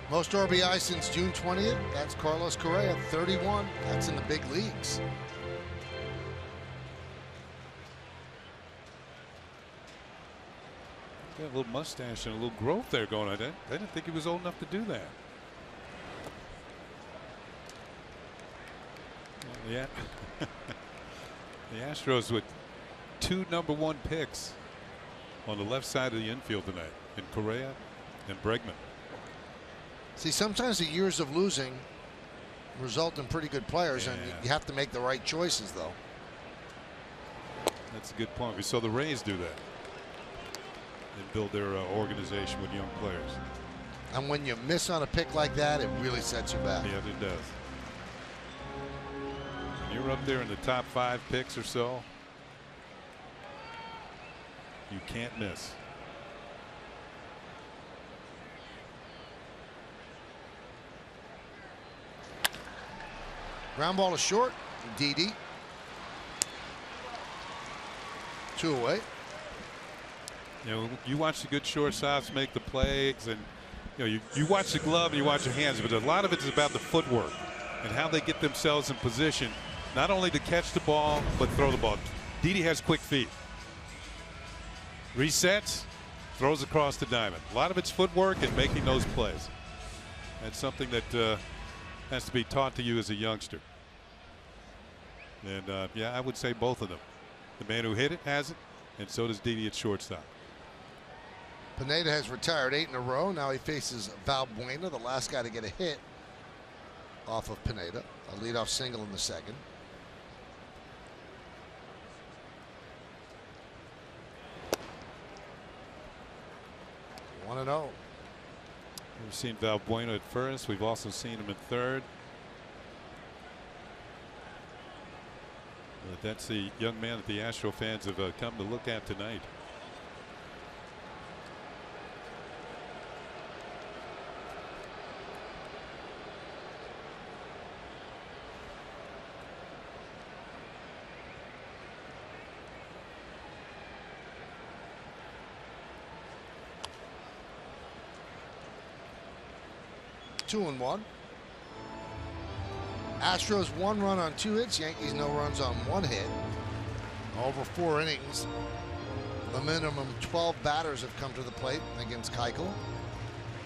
Most RBI since June 20th. That's Carlos Correa, 31. That's in the big leagues. Got a little mustache and a little growth there going on. I didn't think he was old enough to do that. Well, yeah. The Astros with 2 #1 picks on the left side of the infield tonight, in Correa and Bregman. See, sometimes the years of losing result in pretty good players, and you have to make the right choices, though. That's a good point. We saw the Rays do that. They build their organization with young players. And when you miss on a pick like that, it really sets you back. Yeah, it does. When you're up there in the top 5 picks or so, you can't miss. Ground ball is short. Didi. 2 away. You know, you watch the good shortstops make the plays, and you know, you watch the glove and you watch the hands, but a lot of it is about the footwork and how they get themselves in position, not only to catch the ball but throw the ball. Didi has quick feet. Resets, throws across the diamond. A lot of it's footwork and making those plays. That's something that has to be taught to you as a youngster. And yeah, I would say both of them. The man who hit it has it, and so does Didi at shortstop. Pineda has retired 8 in a row. Now he faces Valbuena, the last guy to get a hit off of Pineda. A leadoff single in the second. One and 0. We've seen Valbuena at first. We've also seen him at third. But that's the young man that the Astro fans have come to look at tonight. 2-1. Astros 1 run on 2 hits. Yankees no runs on 1 hit. Over 4 innings. The minimum 12 batters have come to the plate against Keuchel.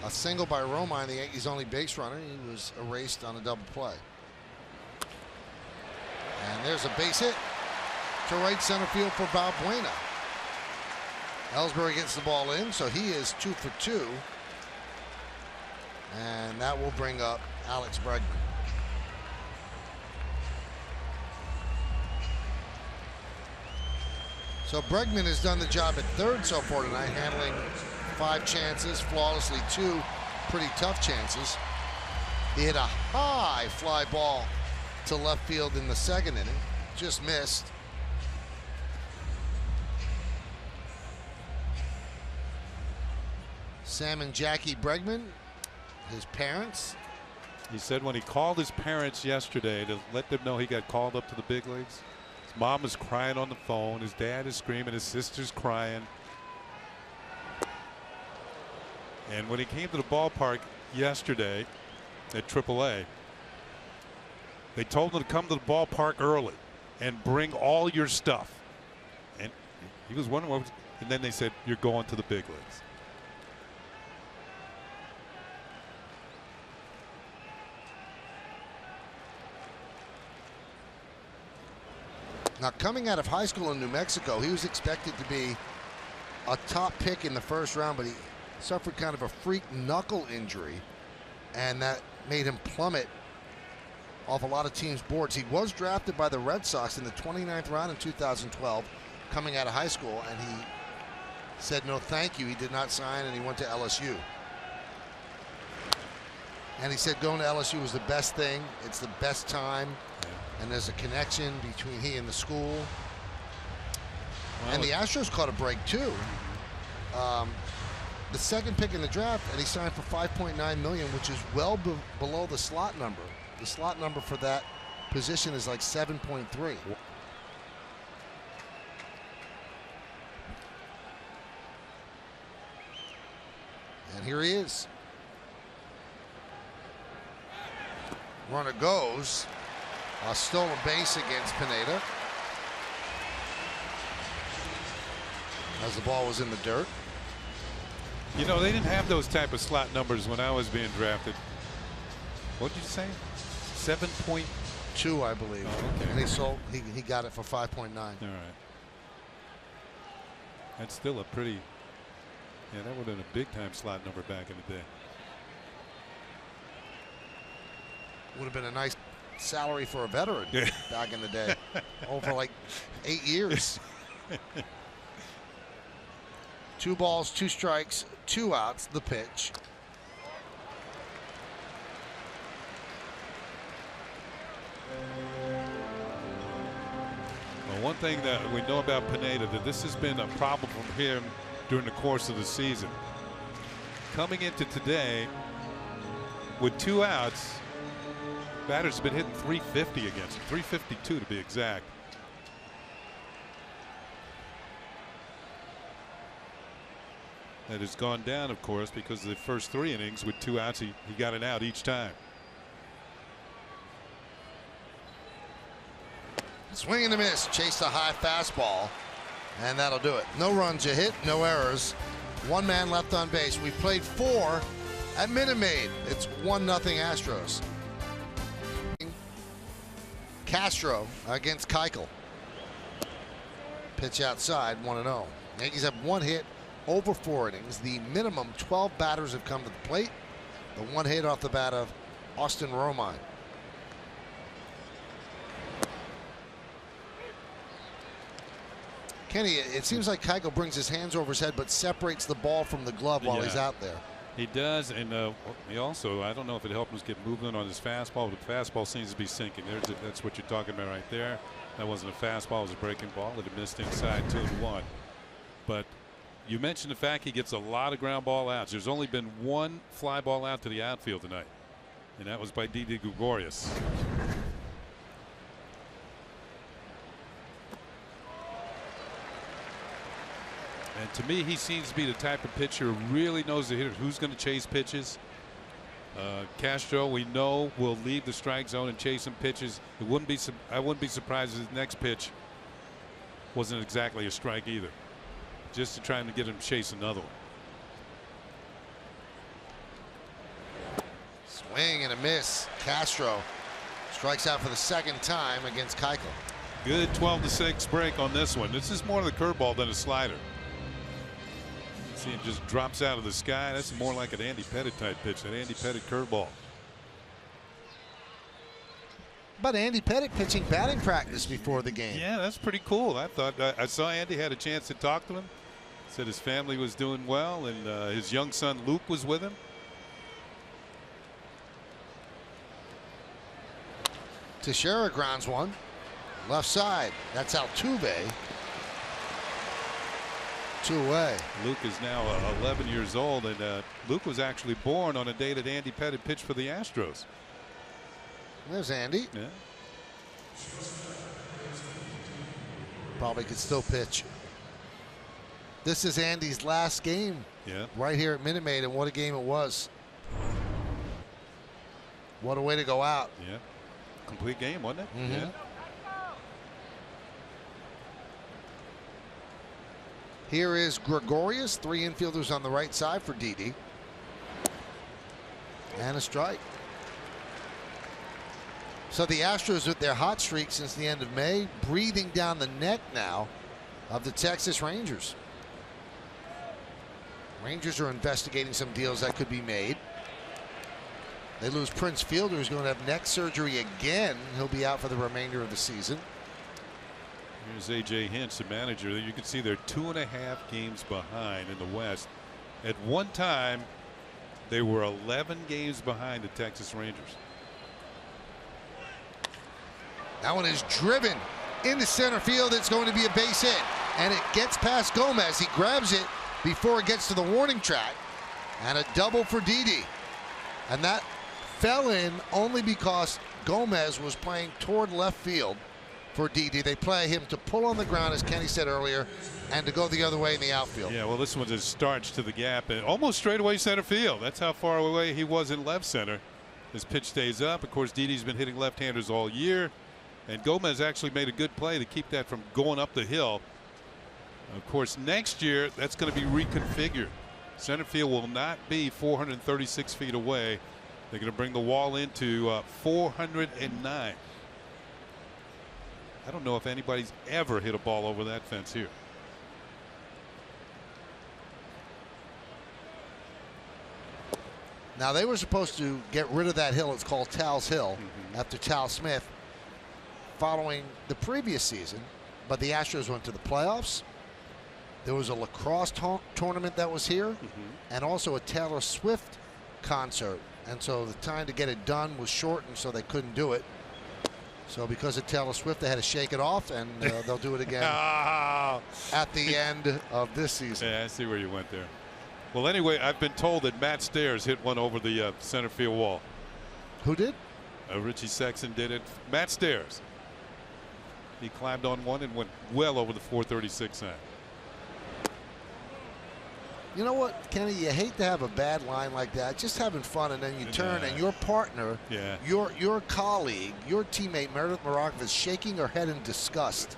A single by Romine, the Yankees' only base runner. He was erased on a double play. And there's a base hit to right center field for Balbuena. Ellsbury gets the ball in, so he is 2 for 2. And that will bring up Alex Bregman. So Bregman has done the job at third so far tonight, handling 5 chances, flawlessly 2 pretty tough chances. He hit a high fly ball to left field in the 2nd inning, just missed. Sam and Jackie Bregman, his parents. He said when he called his parents yesterday to let them know he got called up to the big leagues, his mom is crying on the phone, his dad is screaming, his sister's crying. And when he came to the ballpark yesterday at AAA, they told him to come to the ballpark early and bring all your stuff. And he was wondering what was, and then they said, you're going to the big leagues. Now, coming out of high school in New Mexico, he was expected to be a top pick in the 1st round, but he suffered kind of a freak knuckle injury, and that made him plummet off a lot of teams' boards. He was drafted by the Red Sox in the 29th round in 2012, coming out of high school, and he said no thank you. He did not sign, and he went to LSU. And he said going to LSU was the best thing. It's the best time. And there's a connection between he and the school. Well, and the Astros caught a break too. The 2nd pick in the draft, and he signed for $5.9 million, which is well below the slot number. The slot number for that position is like 7.3. And here he is. Runner goes. A stolen base against Pineda as the ball was in the dirt. You know, they didn't have those type of slot numbers when I was being drafted. What did you say? 7.2, I believe. Oh, okay. And he got it for 5.9. All right. That's still a pretty, yeah, that would have been a big time slot number back in the day. Would have been a nice salary for a veteran back in the day. Over like 8 years. 2 balls, 2 strikes, 2 outs, the pitch. Well, one thing that we know about Pineda, that this has been a problem for him during the course of the season. Coming into today with 2 outs, batters have been hitting 350 against him, 352 to be exact. That has gone down, of course, because of the first 3 innings with 2 outs, he got an out each time. Swing and a miss, chased a high fastball, and that'll do it. No runs, a hit, no errors. 1 man left on base. We played 4 at Minute Maid. It's 1-0 Astros. Castro against Keuchel. Pitch outside, 1-0. Yankees have 1 hit over 4 innings. The minimum 12 batters have come to the plate. The 1 hit off the bat of Austin Romine. Kenny, it seems like Keuchel brings his hands over his head but separates the ball from the glove while he's out there. He does, and he also, I don't know if it helped him get movement on his fastball, but the fastball seems to be sinking. That's what you're talking about right there. That wasn't a fastball, it was a breaking ball. It had missed inside 2-1. But you mentioned the fact he gets a lot of ground ball outs. There's only been 1 fly ball out to the outfield tonight, and that was by Didi Gregorius. And to me, he seems to be the type of pitcher who really knows the hitter, who's going to chase pitches. Castro, we know, will leave the strike zone and chase some pitches. I wouldn't be surprised if his next pitch wasn't exactly a strike either, just to try to get him to chase another one. Swing and a miss. Castro strikes out for the second time against Keuchel. Good 12-6 break on this one. This is more of the curveball than a slider. See, it just drops out of the sky. That's more like an Andy Pettitte type pitch, an Andy Pettitte curveball. But Andy Pettitte pitching batting practice before the game. Yeah, that's pretty cool. I thought I saw Andy, had a chance to talk to him. Said his family was doing well, and his young son Luke was with him. Teixeira grounds one. Left side. That's Altuve. 2 away. Luke is now 11 years old, and Luke was actually born on a day that Andy Pettitte pitched for the Astros. There's Andy. Yeah. Probably could still pitch. This is Andy's last game. Yeah. Right here at Minute Maid, and what a game it was. What a way to go out. Yeah. Complete game, wasn't it? Mm-hmm. Yeah. Here is Gregorius, 3 infielders on the right side for Didi. And a strike. So the Astros, with their hot streak since the end of May, breathing down the neck now of the Texas Rangers. Rangers are investigating some deals that could be made. They lose Prince Fielder, who's going to have neck surgery again. He'll be out for the remainder of the season. Here's A.J. Hinch, the manager. You can see they're 2.5 games behind in the West. At one time, they were 11 games behind the Texas Rangers. That one is driven into center field. It's going to be a base hit, and it gets past Gomez. He grabs it before it gets to the warning track, and a double for Didi. And that fell in only because Gomez was playing toward left field for Didi. They play him to pull on the ground, as Kenny said earlier, and to go the other way in the outfield. Yeah, well, this one just starts to the gap and almost straight away center field. That's how far away he was in left center. His pitch stays up. Of course, Didi's been hitting left-handers all year, and Gomez actually made a good play to keep that from going up the hill. Of course, next year that's going to be reconfigured. Center field will not be 436 feet away. They're going to bring the wall into 409. I don't know if anybody's ever hit a ball over that fence here. Now, they were supposed to get rid of that hill. It's called Tal's Hill, after Tal Smith, following the previous season. But the Astros went to the playoffs. There was a lacrosse tournament that was here, and also a Taylor Swift concert. And so the time to get it done was shortened, so they couldn't do it. So because of Taylor Swift, they had to shake it off, and they'll do it again at the end of this season. Yeah, I see where you went there. Well, anyway, I've been told that Matt Stairs hit one over the center field wall. Who did? Richie Sexton did it. Matt Stairs. He climbed on one and went well over the 436 sign. You know what, Kenny? You hate to have a bad line like that. Just having fun, and then you turn, and your partner, your colleague, your teammate Meredith Morakov is shaking her head in disgust.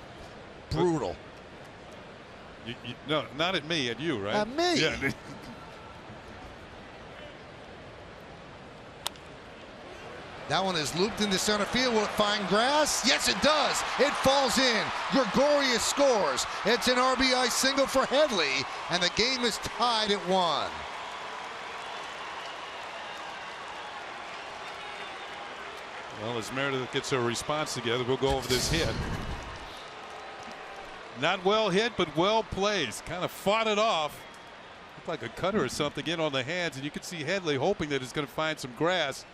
Brutal. No, not at me, at you, right? At me. Yeah. That one is looped into center field. Will it find grass? Yes, it does. It falls in. Gregorius scores. It's an RBI single for Headley, and the game is tied at 1. Well, as Meredith gets her response together, we'll go over this hit. Not well hit, but well placed. Kind of fought it off. Looked like a cutter or something in on the hands, and you could see Headley hoping that it's going to find some grass.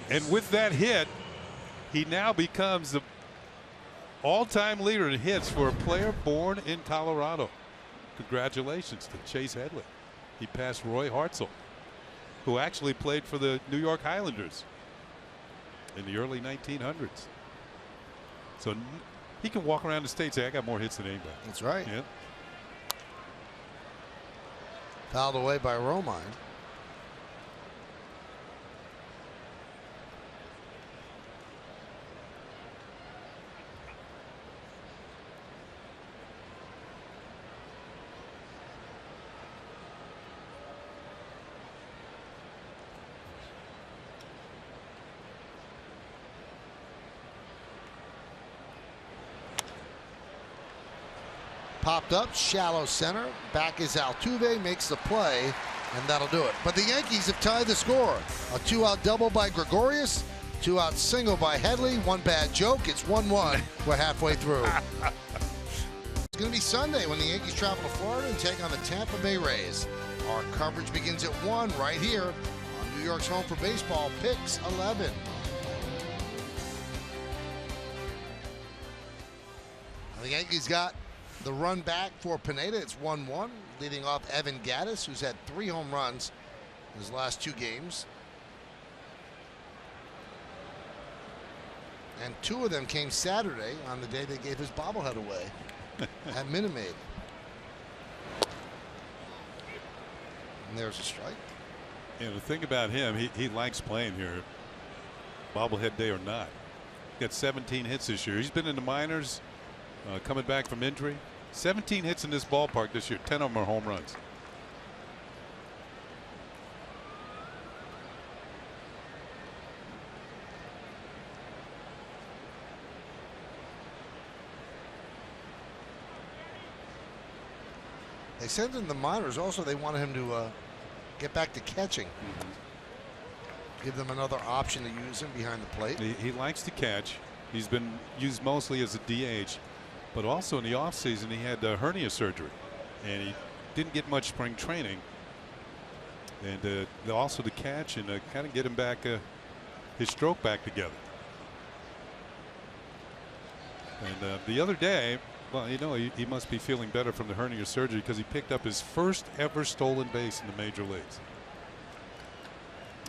And with that hit, he now becomes the all-time leader in hits for a player born in Colorado. Congratulations to Chase Headley. He passed Roy Hartzell, who actually played for the New York Highlanders in the early 1900s. So he can walk around the state and say, I got more hits than anybody. That's right. Yeah. Fouled away by Romine. Popped up, shallow center. Back is Altuve, makes the play, and that'll do it. But the Yankees have tied the score. A 2-out double by Gregorius, 2-out single by Headley. One bad joke. It's 1-1. We're halfway through. It's going to be Sunday when the Yankees travel to Florida and take on the Tampa Bay Rays. Our coverage begins at 1 right here on New York's Home for Baseball, Picks 11. The Yankees got the run back for Pineda. It's 1-1, leading off Evan Gattis, who's had 3 home runs in his last 2 games. And 2 of them came Saturday on the day they gave his bobblehead away at Minute Maid. And there's a strike. You know, the thing about him, he likes playing here, bobblehead day or not. Got 17 hits this year. He's been in the minors, coming back from injury. 17 hits in this ballpark this year. 10 of them are home runs. They sent him to the minors. Also, they wanted him to get back to catching. Give them another option to use him behind the plate. He likes to catch. He's been used mostly as a DH. But also in the offseason, he had hernia surgery, and he didn't get much spring training. And also to catch and kind of get him back, his stroke back together. And the other day, well, you know, he must be feeling better from the hernia surgery because he picked up his first ever stolen base in the major leagues.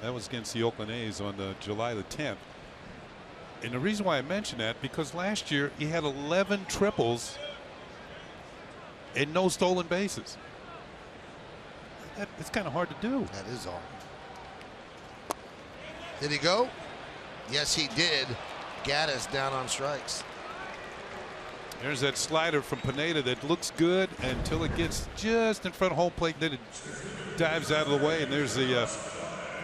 That was against the Oakland A's on July the 10th. And the reason why I mention that, because last year he had 11 triples and no stolen bases. It's kind of hard to do. That is hard. Did he go? Yes, he did. Gattis down on strikes. There's that slider from Pineda that looks good until it gets just in front of home plate. Then it dives out of the way, and there's the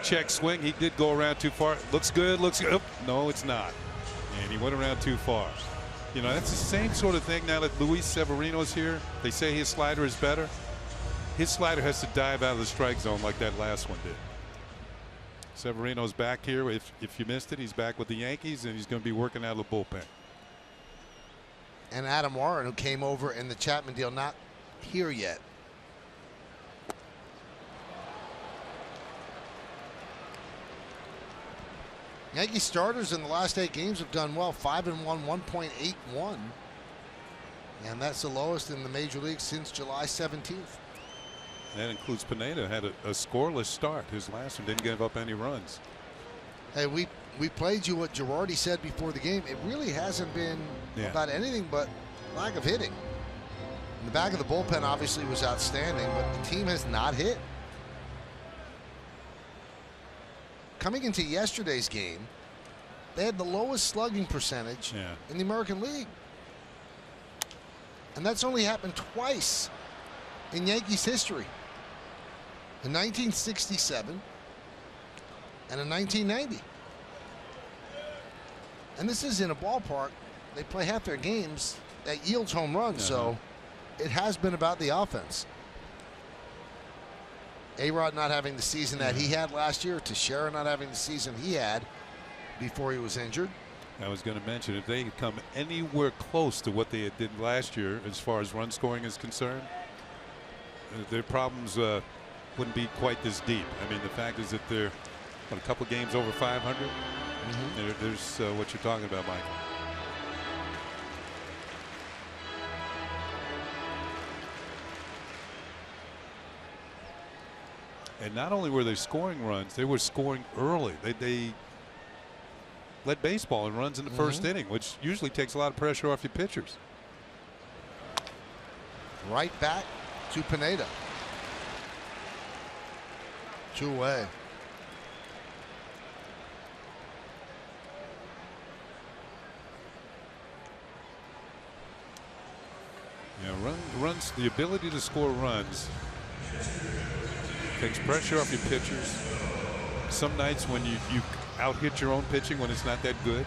check swing. He did go around too far. Looks good. Looks good. Oh, no, it's not. And he went around too far. You know, that's the same sort of thing now that Luis Severino's here. They say his slider is better. His slider has to dive out of the strike zone like that last one did. Severino's back here. If you missed it, he's back with the Yankees, and he's going to be working out of the bullpen. And Adam Warren, who came over in the Chapman deal, not here yet. Yankee starters in the last 8 games have done well. 5-1, 1.81. And that's the lowest in the major league since July 17th. That includes Pineda. Had a scoreless start. His last one didn't give up any runs. Hey, we played you what Girardi said before the game. It really hasn't been about anything but lack of hitting. And the back of the bullpen obviously was outstanding, but the team has not hit. Coming into yesterday's game, they had the lowest slugging percentage in the American League. And that's only happened twice in Yankees history. In 1967 and in 1990. And this is in a ballpark. They play half their games that yields home runs, so it has been about the offense. A-Rod not having the season that he had last year, Teixeira not having the season he had before he was injured. I was going to mention, if they come anywhere close to what they did last year as far as run scoring is concerned, their problems wouldn't be quite this deep. I mean, the fact is that they're a couple games over 500. There's what you're talking about, Mike. And not only were they scoring runs, they were scoring early. They led baseball in runs in the first inning, which usually takes a lot of pressure off your pitchers. Right back to Pineda. Two-way. Yeah, runs, the ability to score runs takes pressure off your pitchers. Some nights when you out-hit your own pitching when it's not that good.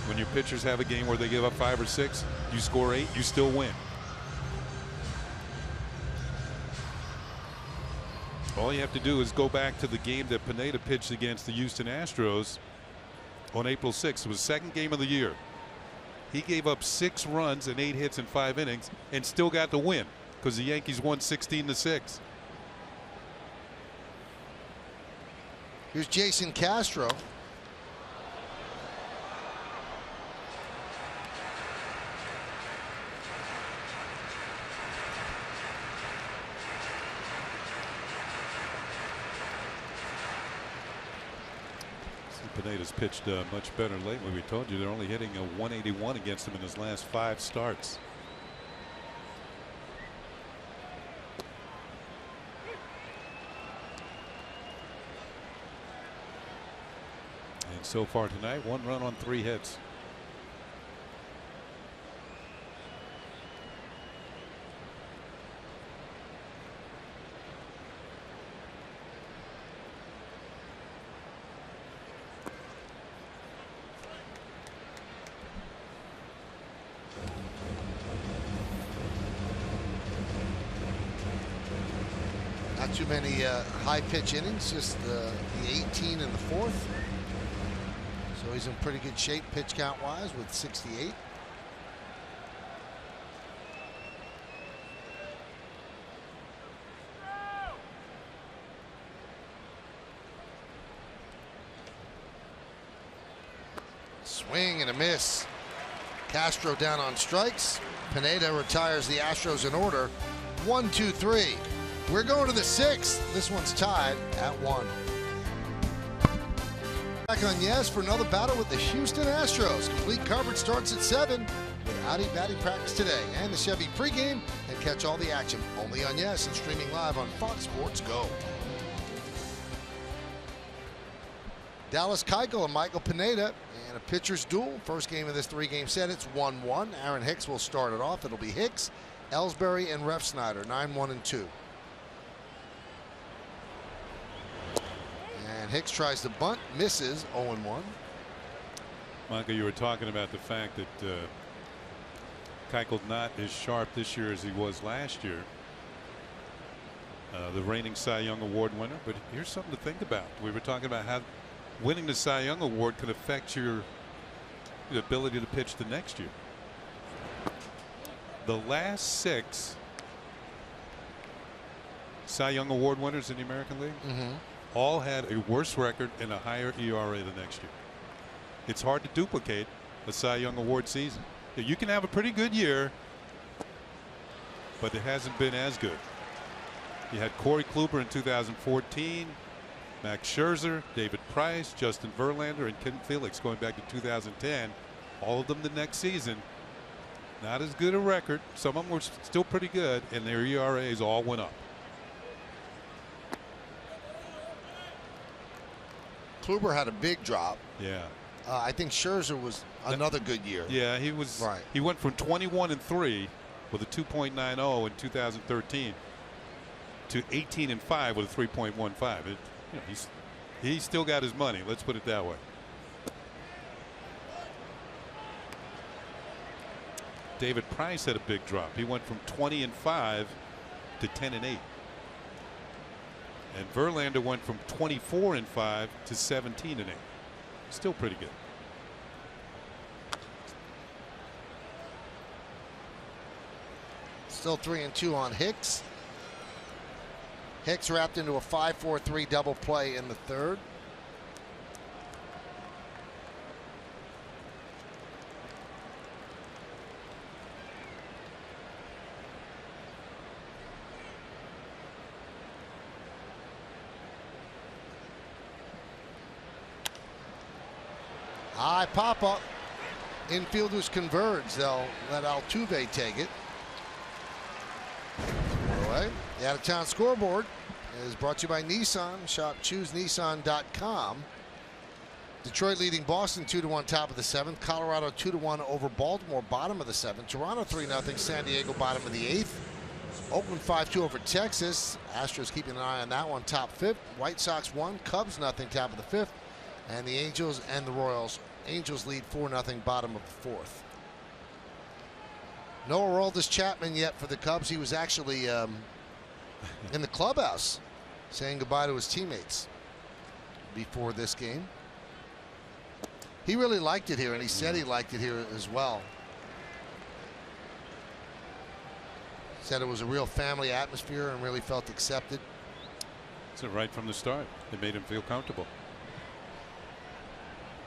When your pitchers have a game where they give up 5 or 6, you score 8, you still win. All you have to do is go back to the game that Pineda pitched against the Houston Astros on April 6th. It was the second game of the year. He gave up 6 runs and 8 hits in 5 innings and still got the win because the Yankees won 16-6. Here's Jason Castro. Pineda's pitched much better lately. We told you they're only hitting a 181 against him in his last 5 starts. And so far tonight, 1 run on 3 hits. Not too many high pitch innings, just the 18 in the 4th. So he's in pretty good shape pitch count wise with 68. Swing and a miss. Castro down on strikes. Pineda retires the Astros in order. 1, 2, 3. We're going to the 6th. This one's tied at 1. Back on Yes for another battle with the Houston Astros. Complete coverage starts at 7 with Audi batting practice today and the Chevy pregame, and catch all the action only on Yes and streaming live on Fox Sports Go. Dallas Keuchel and Michael Pineda and a pitcher's duel. First game of this 3-game set. It's 1-1. Aaron Hicks will start it off. It'll be Hicks, Ellsbury, and Refsnyder. 9-1 and 2. And Hicks tries to bunt, misses. 0-1. Michael, you were talking about the fact that Keuchel not as sharp this year as he was last year. The reigning Cy Young Award winner. But here's something to think about. We were talking about how winning the Cy Young Award could affect your ability to pitch the next year. The last 6 Cy Young Award winners in the American League all had a worse record and a higher ERA the next year. It's hard to duplicate a Cy Young Award season. You can have a pretty good year, but it hasn't been as good. You had Corey Kluber in 2014, Max Scherzer, David Price, Justin Verlander, and Ken Felix going back to 2010. All of them the next season. Not as good a record. Some of them were still pretty good, and their ERAs all went up. Kluber had a big drop. Yeah. I think Scherzer was another good year. Yeah, he was. Right. He went from 21-3 with a 2.90 in 2013 to 18-5 with a 3.15. He's still got his money. Let's put it that way. David Price had a big drop. He went from 20-5 to 10-8. And Verlander went from 24-5 to 17-8. Still pretty good. Still 3-2 on Hicks. Hicks wrapped into a 5-4-3 double play in the 3rd. High pop-up. Infielders converge. They'll let Altuve take it. Away. The out-of-town scoreboard. is brought to you by Nissan. Shop ChooseNissan.com. Detroit leading Boston 2-1 top of the 7th. Colorado 2-1 over Baltimore bottom of the 7th. Toronto 3-0. San Diego bottom of the 8th. Oakland 5-2 over Texas. Astros keeping an eye on that one top 5th. White Sox 1. Cubs nothing top of the 5th. And the Angels and the Royals. Angels lead 4-0 bottom of the 4th. No Aroldis Chapman yet for the Cubs. He was actually in the clubhouse saying goodbye to his teammates before this game. He really liked it here, and he said he liked it here as well. Said it was a real family atmosphere and really felt accepted. So right from the start, it made him feel comfortable.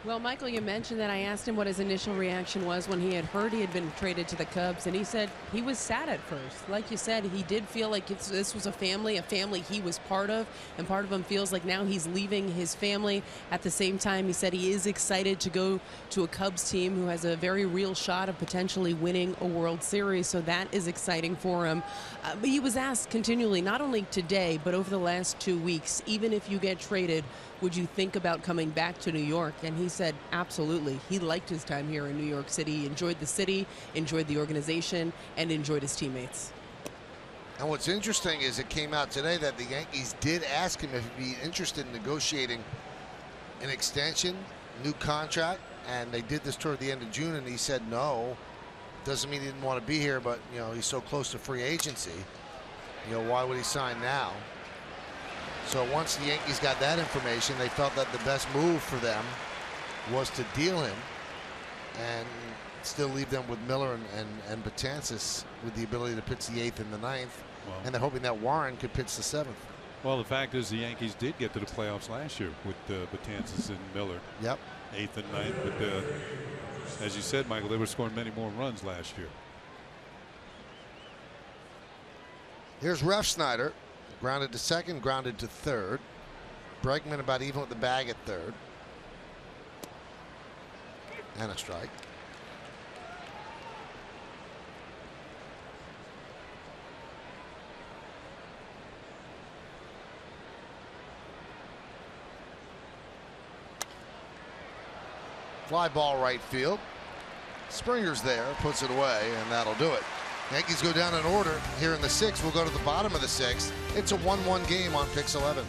Well, Michael, you mentioned that. I asked him what his initial reaction was when he had heard he had been traded to the Cubs, and he said he was sad at first. Like you said, he did feel like this was a family he was part of, and part of him feels like now he's leaving his family. At the same time, he said he is excited to go to a Cubs team who has a very real shot of potentially winning a World Series, so that is exciting for him. But he was asked continually, not only today, but over the last 2 weeks, even if you get traded, would you think about coming back to New York? And he said absolutely. He liked his time here in New York City. He enjoyed the city, enjoyed the organization, and enjoyed his teammates. And what's interesting is it came out today that the Yankees did ask him if he'd be interested in negotiating an extension, new contract, and they did this toward the end of June, and he said no. Doesn't mean he didn't want to be here, but you know, he's so close to free agency. You know, why would he sign now? So once the Yankees got that information, they felt that the best move for them was to deal him and still leave them with Miller and Betances with the ability to pitch the 8th and the 9th. Well, and they're hoping that Warren could pitch the 7th. Well, the fact is the Yankees did get to the playoffs last year with Betances and Miller. Yep. 8th and 9th. But as you said, Michael, they were scoring many more runs last year. Here's Refsnyder. Grounded to second, grounded to third. Bregman about even with the bag at third. And a strike. Fly ball right field. Springer's there, puts it away, and that'll do it. Yankees go down in order here in the 6th. We'll go to the bottom of the 6th. It's a 1-1 game on Pix 11.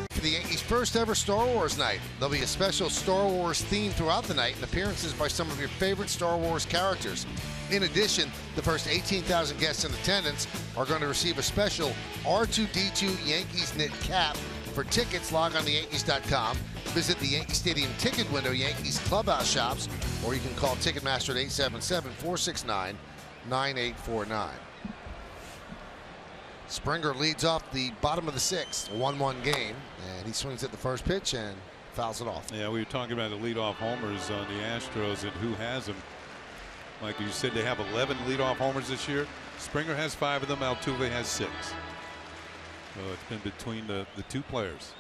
For the Yankees' first ever Star Wars night, there'll be a special Star Wars theme throughout the night and appearances by some of your favorite Star Wars characters. In addition, the first 18,000 guests in attendance are going to receive a special R2-D2 Yankees knit cap. For tickets, log on to Yankees.com. Visit the Yankee Stadium ticket window, Yankees clubhouse shops, or you can call Ticketmaster at 877-469-9849. Springer leads off the bottom of the 6th, 1-1 game, and he swings at the first pitch and fouls it off. Yeah, we were talking about the leadoff homers on the Astros and who has them. Like you said, they have 11 leadoff homers this year. Springer has 5 of them. Altuve has 6. So it's been between the two players.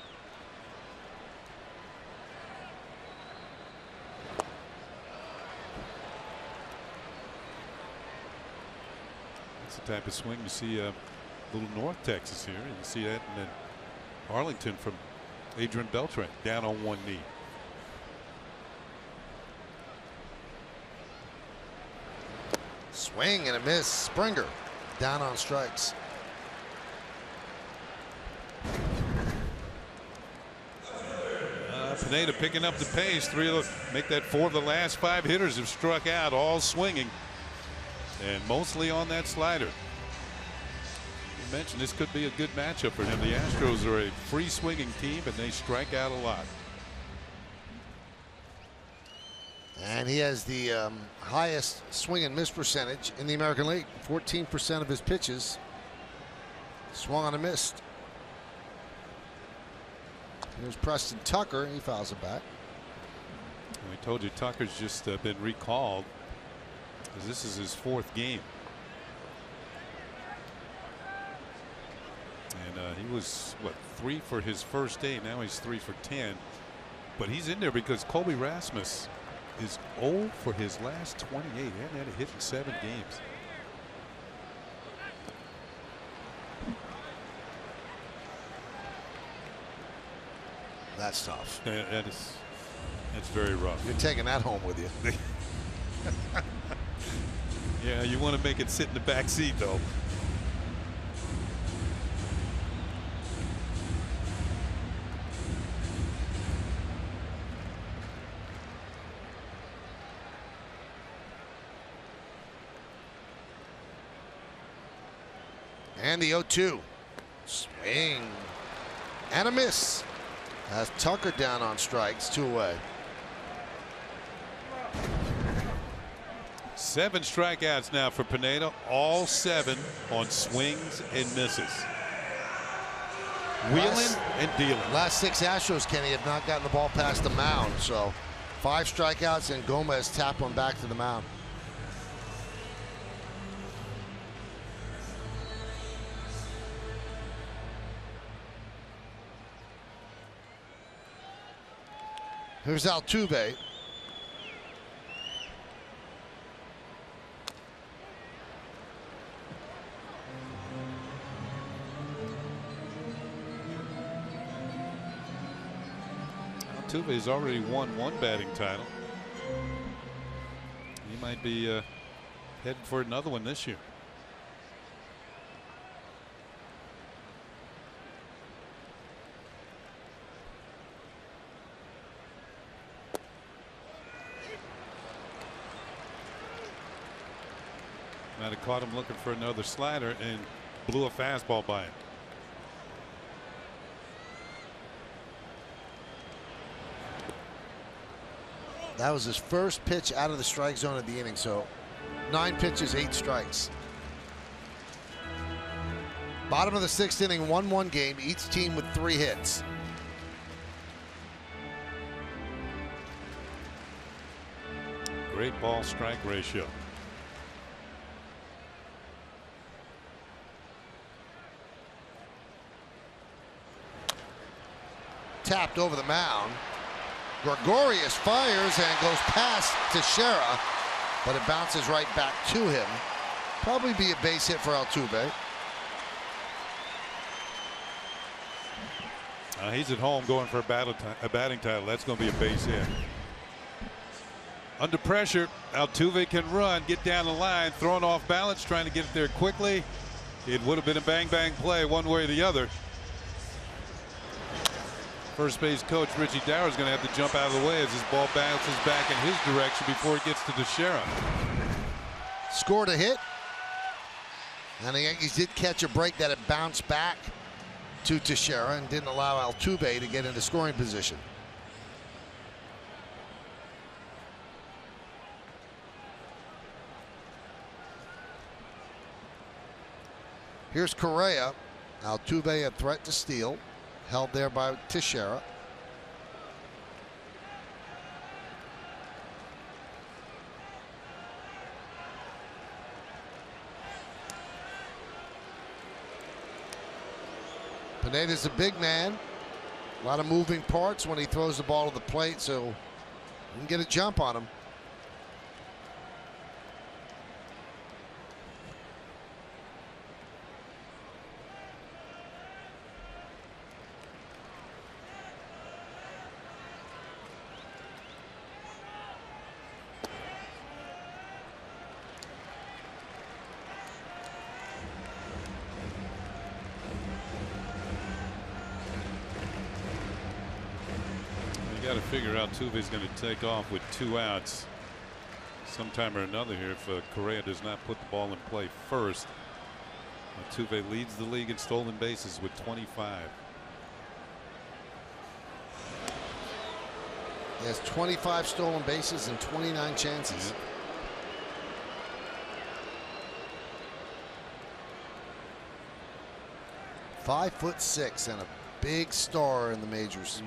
It's the type of swing you see a little North Texas here. You see that, and then Arlington from Adrian Beltre down on one knee. Swing and a miss. Springer down on strikes. Pineda picking up the pace. Make that 4 of the last 5 hitters have struck out, all swinging, and mostly on that slider. You mentioned this could be a good matchup for him. The Astros are a free swinging team, and they strike out a lot. And he has the highest swing and miss percentage in the American League. 14% of his pitches swung on and missed. Here's Preston Tucker. He fouls it back. We told you Tucker's just been recalled, because this is his 4th game. And he was, what, 3 for his first day. Now he's 3 for 10. But he's in there because Colby Rasmus is 0 for his last 28. He hasn't had a hit in 7 games. That's tough. That's very rough. You're taking that home with you. Yeah, you want to make it sit in the back seat, though. And the 0-2. Swing. And a miss. Has Tucker down on strikes, 2 away. 7 strikeouts now for Pineda, all 7 on swings and misses. Wheeling and dealing. Last 6 Astros, Kenny, have not gotten the ball past the mound. So 5 strikeouts, and Gomez tapped one back to the mound. Here's Altuve. Altuve's already won 1 batting title. He might be heading for another one this year. Might have caught him looking for another slider and blew a fastball by him. That was his first pitch out of the strike zone of the inning. So 9 pitches, 8 strikes. Bottom of the 6th inning, 1-1 game. Each team with 3 hits. Great ball strike ratio. Tapped over the mound. Gregorius fires and goes past Teixeira, but it bounces right back to him. Probably be a base hit for Altuve. He's at home going for a batting title. That's going to be a base hit. Under pressure, Altuve can run, get down the line, throwing off balance, trying to get it there quickly. It would have been a bang-bang play one way or the other. First base coach Richie Dower is going to have to jump out of the way as his ball bounces back in his direction before it gets to Teixeira. Scored a hit, and the Yankees did catch a break that had bounced back to Teixeira and didn't allow Altuve to get into scoring position. Here's Correa. Altuve a threat to steal. Held there by Teixeira. Pineda's a big man. A lot of moving parts when he throws the ball to the plate, so you can get a jump on him. Got to figure out Altuve's going to take off with 2 outs sometime or another here if Correa does not put the ball in play first. Altuve leads the league in stolen bases with 25. He has 25 stolen bases and 29 chances. Yeah. 5'6" and a big star in the majors.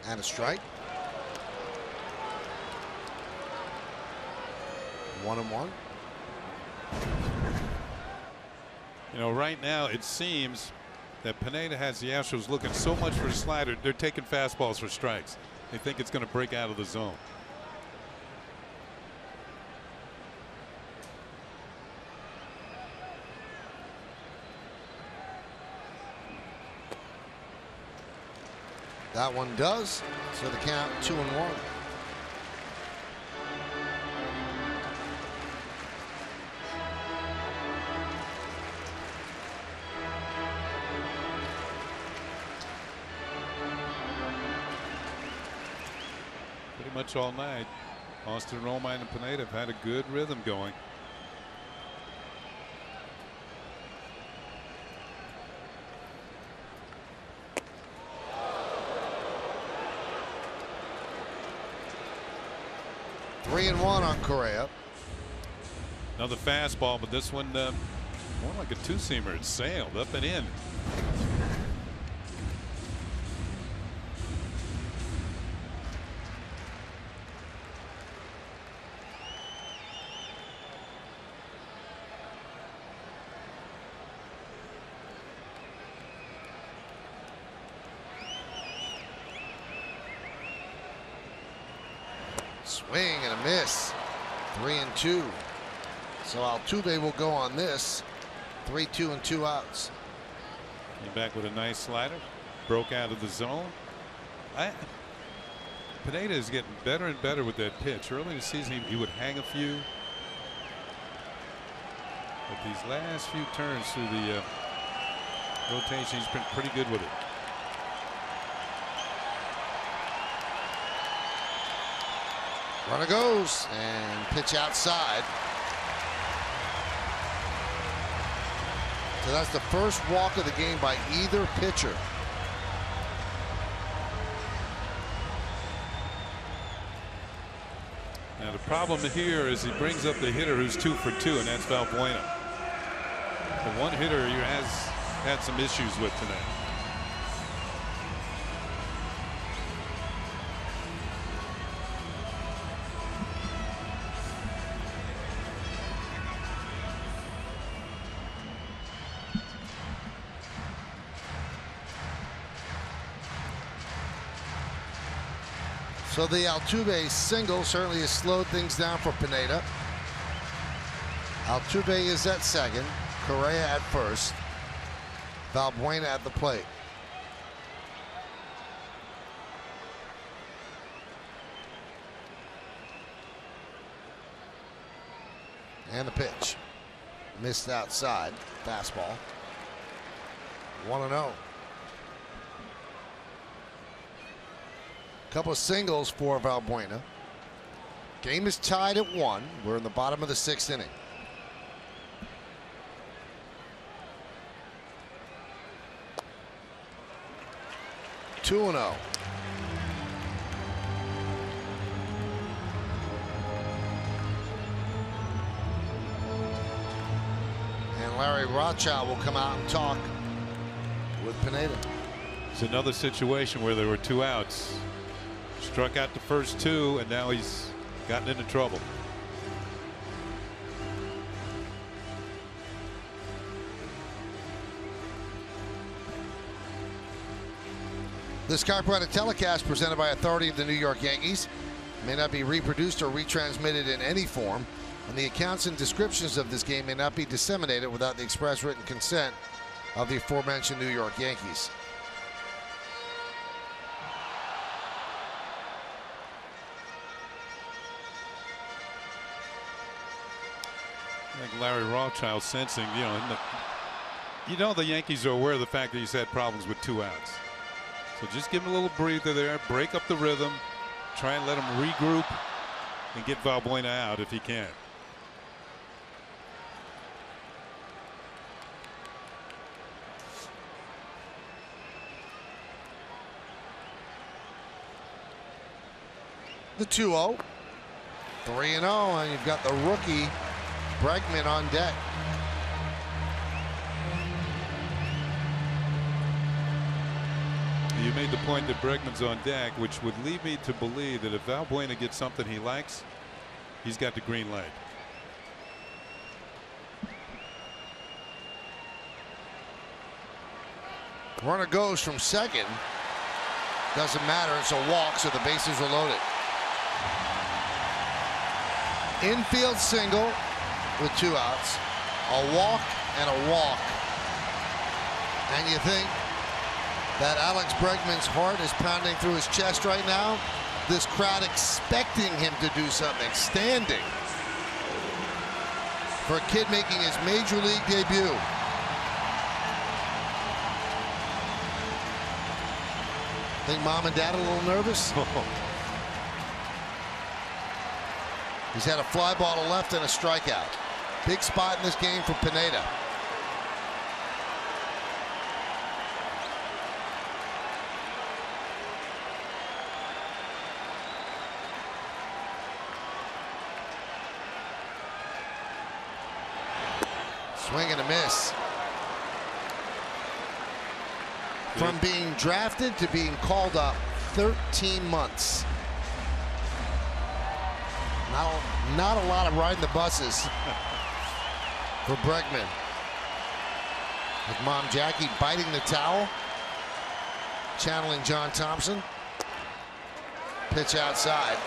And a strike. 1-1. You know, right now it seems that Pineda has the Astros looking so much for a slider. They're taking fastballs for strikes. They think it's going to break out of the zone. That one does. So the count 2-1. Pretty much all night, Austin Romine and Pineda have had a good rhythm going. Three and one on Correa. Another fastball, but this one more like a two-seamer. It sailed up and in. Swing and a miss. 3-2. So Altuve will go on this. 3-2 and 2 outs. Came back with a nice slider. Broke out of the zone. Pineda is getting better and better with that pitch. Early in the season he would hang a few. But these last few turns through the rotation, he's been pretty good with it. Runner goes and pitch outside. So that's the first walk of the game by either pitcher. Now the problem here is he brings up the hitter who's 2 for 2, and that's Valbuena. The one hitter he has had some issues with tonight. So the Altuve single certainly has slowed things down for Pineda. Altuve is at second, Correa at first, Valbuena at the plate. And the pitch. Missed outside. Fastball. 1-0. Couple of singles for Valbuena. Game is tied at 1. We're in the bottom of the 6th inning. Two and 0. And Larry Rothschild will come out and talk with Pineda. It's another situation where there were 2 outs. Struck out the first 2, and now he's gotten into trouble. This copyrighted telecast presented by authority of the New York Yankees may not be reproduced or retransmitted in any form, and the accounts and descriptions of this game may not be disseminated without the express written consent of the aforementioned New York Yankees. I think Larry Rothschild sensing, the Yankees are aware of the fact that he's had problems with 2 outs. So just give him a little breather there, break up the rhythm, try and let him regroup and get Valbuena out if he can. The 2-0. 3-0, and you've got the rookie Bregman on deck. You made the point that Bregman's on deck, which would lead me to believe that if Valbuena gets something he likes, he's got the green light. Runner goes from second. Doesn't matter. It's a walk, so the bases are loaded. Infield single with 2 outs. A walk and a walk. And you think that Alex Bregman's heart is pounding through his chest right now? This crowd expecting him to do something. Standing for a kid making his major league debut. Think mom and dad a little nervous? He's had a fly ball to left and a strikeout. Big spot in this game for Pineda. Swing and a miss. From being drafted to being called up, 13 months. Not a lot of riding the buses for Bregman. With Mom Jackie biting the towel, channeling John Thompson. Pitch outside.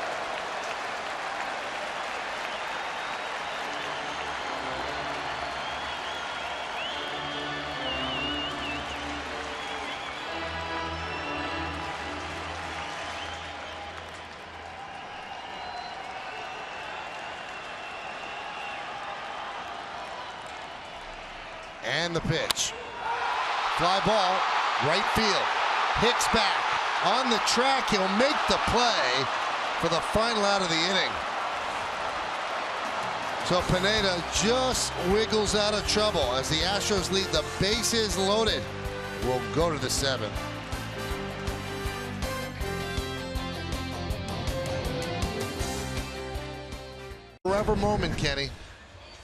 And the pitch. Fly ball, right field. Hicks back. On the track, he'll make the play for the final out of the inning. So Pineda just wiggles out of trouble as the Astros lead the bases loaded. Will go to the 7th. Forever moment, Kenny.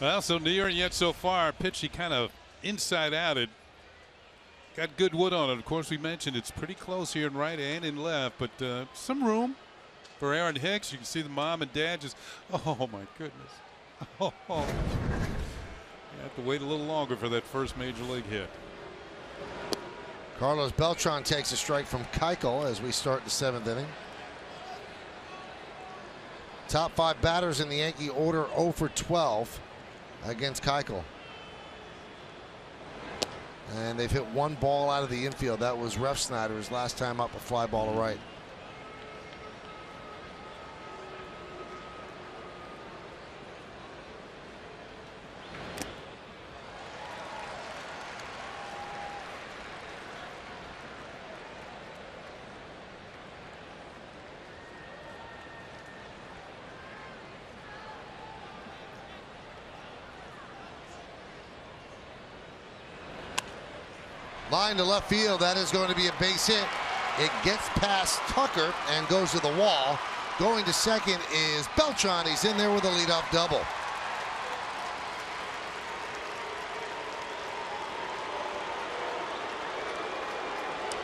Well, so near and yet so far. Pitch he kind of inside out. It got good wood on it. Of course, we mentioned it's pretty close here in right and in left, but some room for Aaron Hicks. You can see the mom and dad just, oh my goodness. Oh. You have to wait a little longer for that first major league hit. Carlos Beltran takes a strike from Keuchel as we start the 7th inning. Top 5 batters in the Yankee order 0 for 12 against Keuchel. And they've hit 1 ball out of the infield. That was Refsnyder's last time up, a fly ball to right. Line to left field. That is going to be a base hit. It gets past Tucker and goes to the wall. Going to second is Beltran. He's in there with a leadoff double.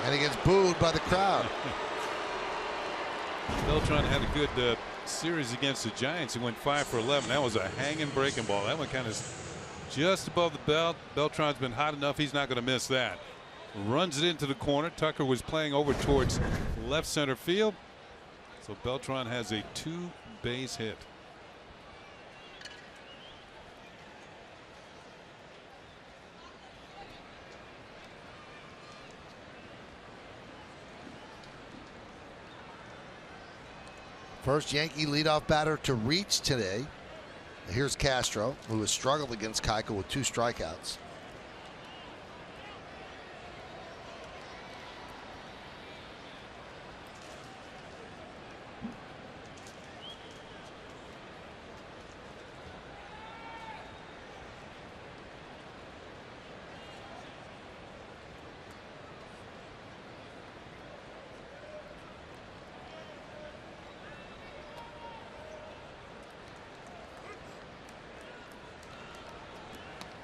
And he gets booed by the crowd. Beltran had a good series against the Giants. He went 5 for 11. That was a hanging breaking ball. That one kind of just above the belt. Beltran's been hot enough. He's not going to miss that. Runs it into the corner. Tucker was playing over towards left center field. So Beltran has a 2-base hit. First Yankee leadoff batter to reach today. Here's Castro, who has struggled against Keuchel with 2 strikeouts.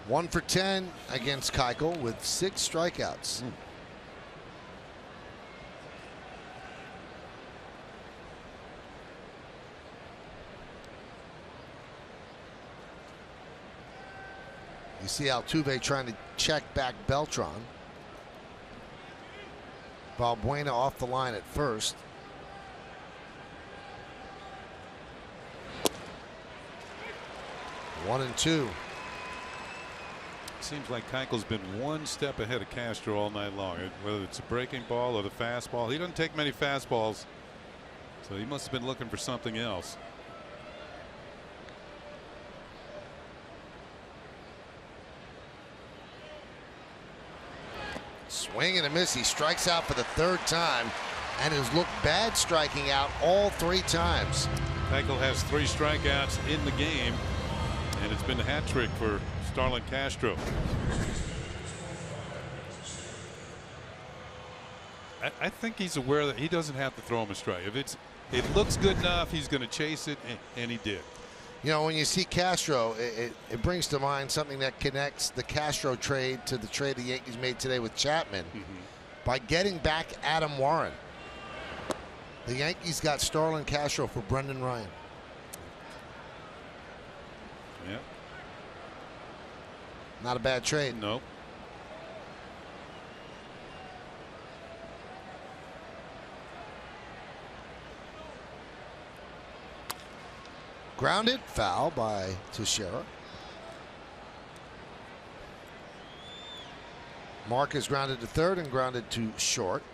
One for 10 against Keuchel with 6 strikeouts. You see Altuve trying to check back Beltran. Valbuena off the line at first. One and two. Seems like Keuchel's been one step ahead of Castro all night long, whether it's a breaking ball or the fastball. He doesn't take many fastballs, so he must have been looking for something else. Swing and a miss. He strikes out for the third time and has looked bad striking out all three times. Keuchel has 3 strikeouts in the game, and it's been a hat trick for Starlin Castro. I think he's aware that he doesn't have to throw him a strike. If it looks good enough, he's going to chase it, and he did. You know, when you see Castro, it brings to mind something that connects the Castro trade to the trade the Yankees made today with Chapman. By getting back Adam Warren. The Yankees got Starlin Castro for Brendan Ryan. Yeah. Not a bad trade. No. Grounded, foul by Teixeira. Mark is grounded to third and grounded to short.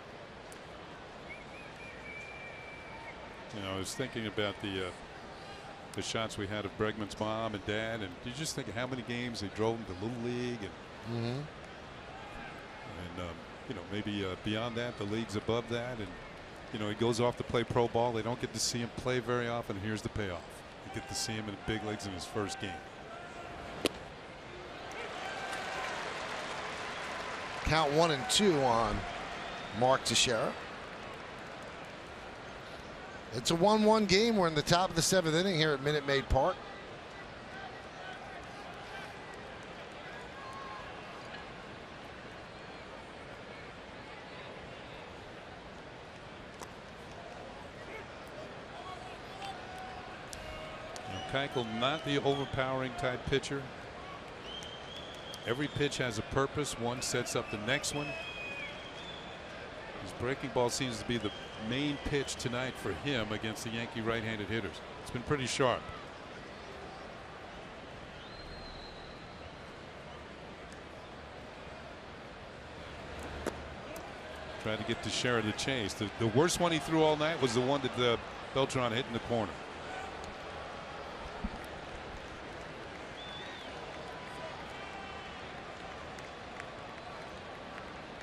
You know, I was thinking about the shots we had of Bregman's mom and dad, and you just think of how many games they drove him to Little League, and you know, maybe beyond that, the leagues above that, and you know, he goes off to play pro ball. They don't get to see him play very often. Here's the payoff. You get to see him in the big leagues in his first game. Count 1-2 on Mark Teixeira. It's a 1-1 game. We're in the top of the 7th inning here at Minute Maid Park. Keuchel, not the overpowering type pitcher. Every pitch has a purpose. One sets up the next one. His breaking ball seems to be the main pitch tonight for him against the Yankee right-handed hitters. It's been pretty sharp. Tried to get Teixeira to chase. The worst one he threw all night was the one that Beltran hit in the corner.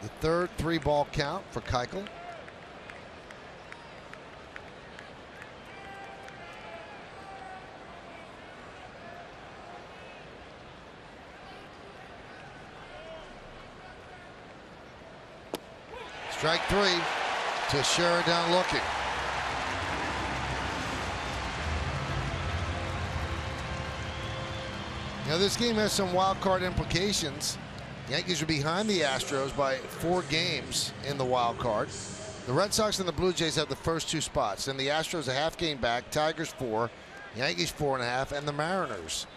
The third 3-ball count for Keuchel. Strike 3. Teixeira down looking. Now this game has some wild card implications. Yankees are behind the Astros by 4 games in the wild card. The Red Sox and the Blue Jays have the first 2 spots. And the Astros a half game back. Tigers 4, Yankees 4.5, and the Mariners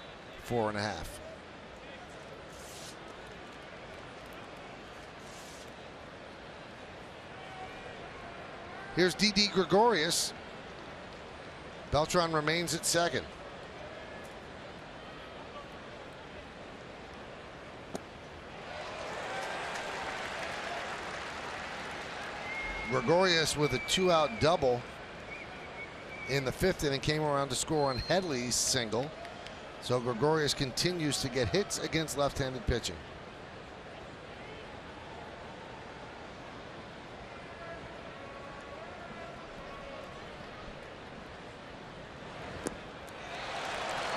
4.5. Here's Didi Gregorius. Beltran remains at second. Gregorius with a 2-out double in the 5th inning came around to score on Headley's single. So Gregorius continues to get hits against left-handed pitching.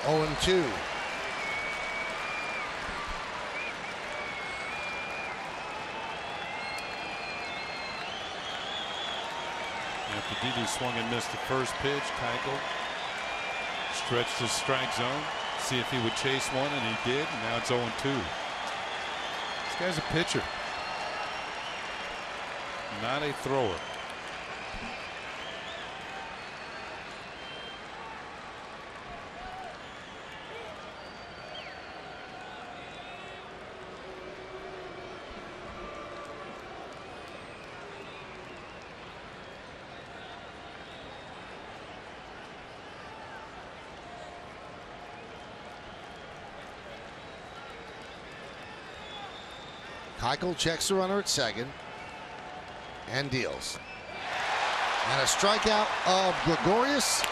Oh, and 2. After Didi swung and missed the first pitch, Keuchel stretched his strike zone, see if he would chase one, and he did. And now it's 0-2. This guy's a pitcher, not a thrower. Keuchel checks the runner at second and deals. And a strikeout of Gregorius.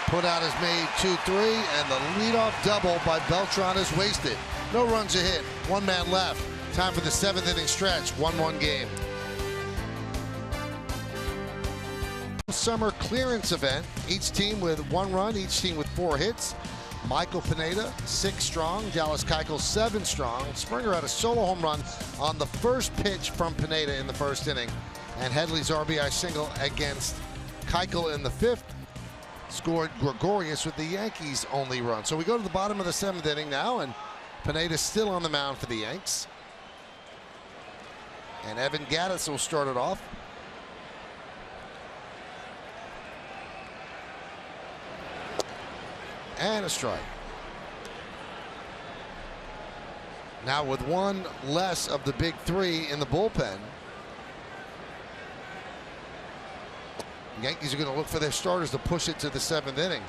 Put out is made 2-3, and the leadoff double by Beltran is wasted. No runs a hit, one man left. Time for the 7th inning stretch, 1-1 game. Summer clearance event, each team with 1 run, each team with 4 hits. Michael Pineda, 6 strong. Dallas Keuchel, 7 strong. Springer had a solo home run on the first pitch from Pineda in the 1st inning. And Headley's RBI single against Keuchel in the 5th scored Gregorius with the Yankees' only run. So we go to the bottom of the 7th inning now, and Pineda's still on the mound for the Yanks. And Evan Gattis will start it off. And a strike. Now with 1 less of the big 3 in the bullpen, Yankees are going to look for their starters to push it to the 7th inning,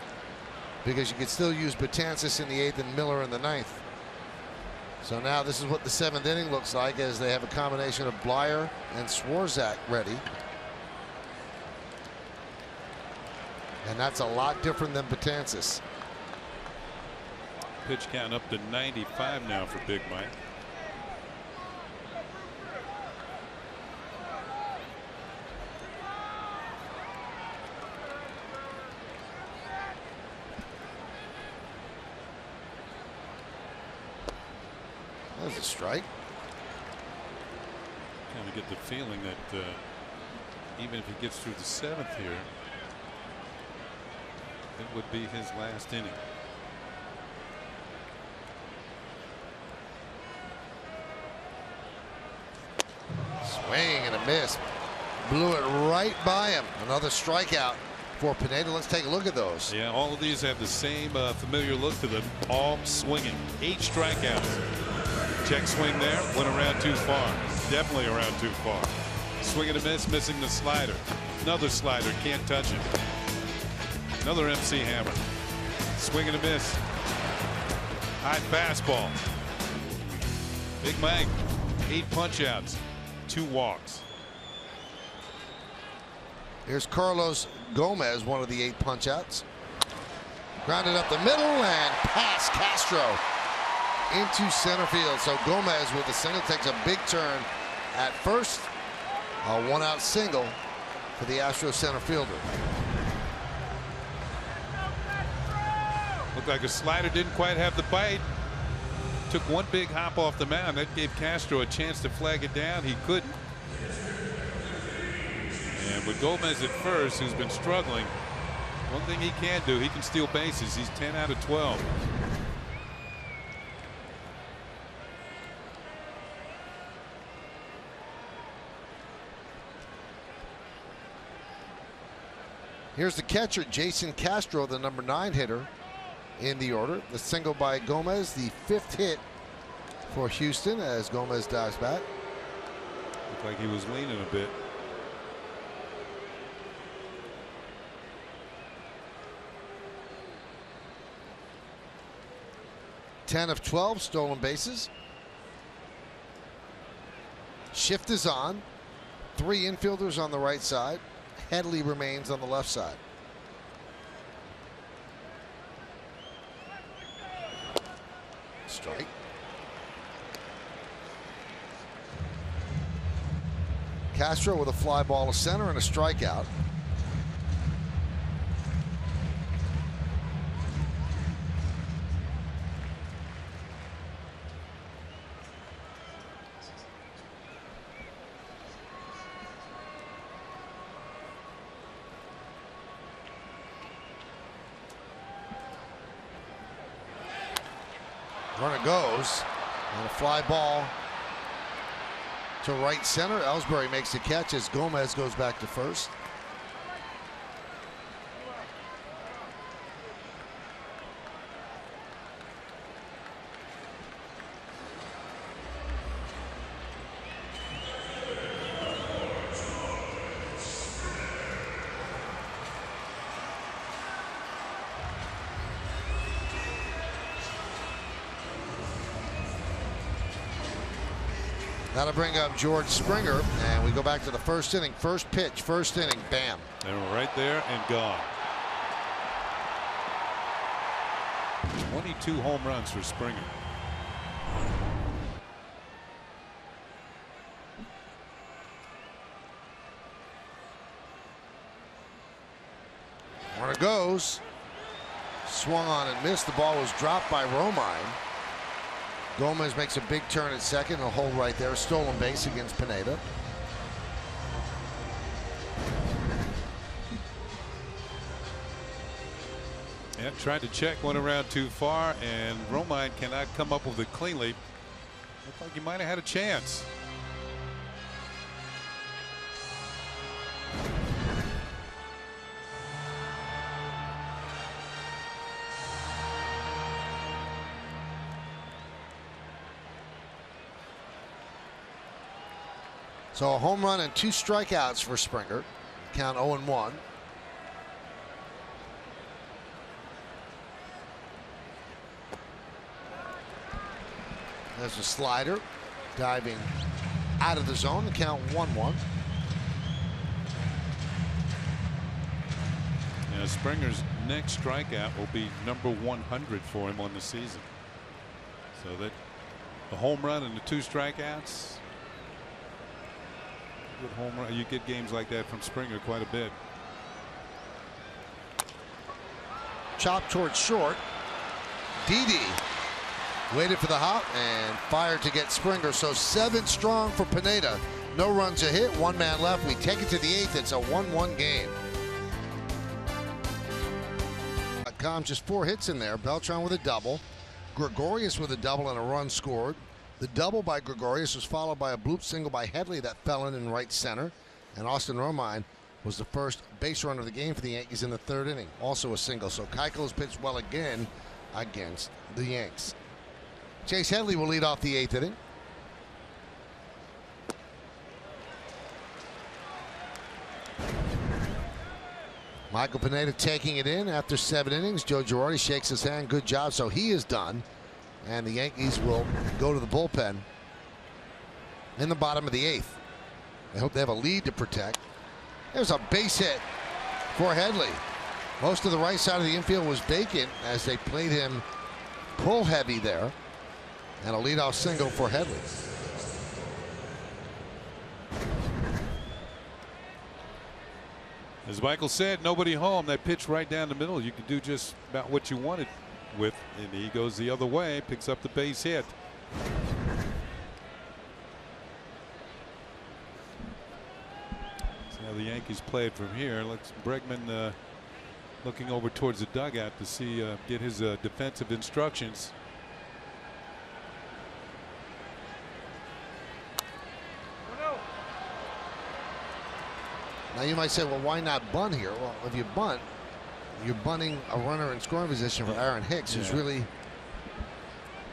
because you can still use Betances in the 8th and Miller in the 9th. So now this is what the 7th inning looks like, as they have a combination of Blyer and Swarzak ready. And that's a lot different than Betances. Pitch count up to 95 now for Big Mike. That's a strike. Kind of get the feeling that even if he gets through the 7th here, it would be his last inning. Swing and a miss. Blew it right by him. Another strikeout for Pineda. Let's take a look at those. Yeah, all of these have the same familiar look to them. All swinging. 8 strikeouts. Check swing there. Went around too far. Definitely around too far. Swing and a miss. Missing the slider. Another slider. Can't touch it. Another MC hammer. Swing and a miss. High fastball. Big Mike. 8 punch outs. 2 walks. Here's Carlos Gomez, one of the 8 punch outs. Grounded up the middle and past Castro into center field. So Gomez with a single takes a big turn at first. A 1-out single for the Astros center fielder. Looked like a slider didn't quite have the bite. Took one big hop off the mound. That gave Castro a chance to flag it down. He couldn't. And with Gomez at first, who's been struggling, one thing he can do, he can steal bases. He's 10 out of 12. Here's the catcher, Jason Castro, the number 9 hitter in the order. The single by Gomez, the 5th hit for Houston as Gomez dives back. Looked like he was leaning a bit. Ten of 12 stolen bases. Shift is on. 3 infielders on the right side. Headley remains on the left side. Strike. Castro with a fly ball to center and a strikeout. Runner goes, and a fly ball to right center. Ellsbury makes the catch as Gomez goes back to first. That'll bring up George Springer, and we go back to the first inning. First pitch, first inning, bam. They were right there and gone. 22 home runs for Springer. Runner goes. Swung on and missed. The ball was dropped by Romine. Gomez makes a big turn at second. A hold right there. Stolen base against Pineda. Yeah, tried to check, went around too far, and Romine cannot come up with it cleanly. Looked like he might have had a chance. So a home run and 2 strikeouts for Springer. Count 0-1. There's a slider diving out of the zone. The count 1-1. Yeah, Springer's next strikeout will be number 100 for him on the season. So that the home run and the 2 strikeouts. Good home run. You get games like that from Springer quite a bit. Chop towards short. Didi waited for the hop and fired to get Springer. So 7 strong for Pineda. No runs a hit. 1 man left. We take it to the 8th. It's a 1-1 game. Just 4 hits in there. Beltran with a double. Gregorius with a double and a run scored. The double by Gregorius was followed by a bloop single by Headley that fell in right center. And Austin Romine was the first base runner of the game for the Yankees in the 3rd inning. Also a single. So Keuchel has pitched well again against the Yanks. Chase Headley will lead off the 8th inning. Michael Pineda taking it in after 7 innings. Joe Girardi shakes his hand. Good job. So he is done. And the Yankees will go to the bullpen in the bottom of the 8th. They hope they have a lead to protect. There's a base hit for Headley. Most of the right side of the infield was vacant as they played him pull heavy there. And a leadoff single for Headley. As Michael said, nobody home. That pitch right down the middle. You can do just about what you wanted with, and he goes the other way, picks up the base hit. See how the Yankees play it from here. Looks Bregman looking over towards the dugout to see get his defensive instructions. Now you might say, well, why not bunt here? Well, if you bunt, you're bunting a runner in scoring position for Aaron Hicks, who's really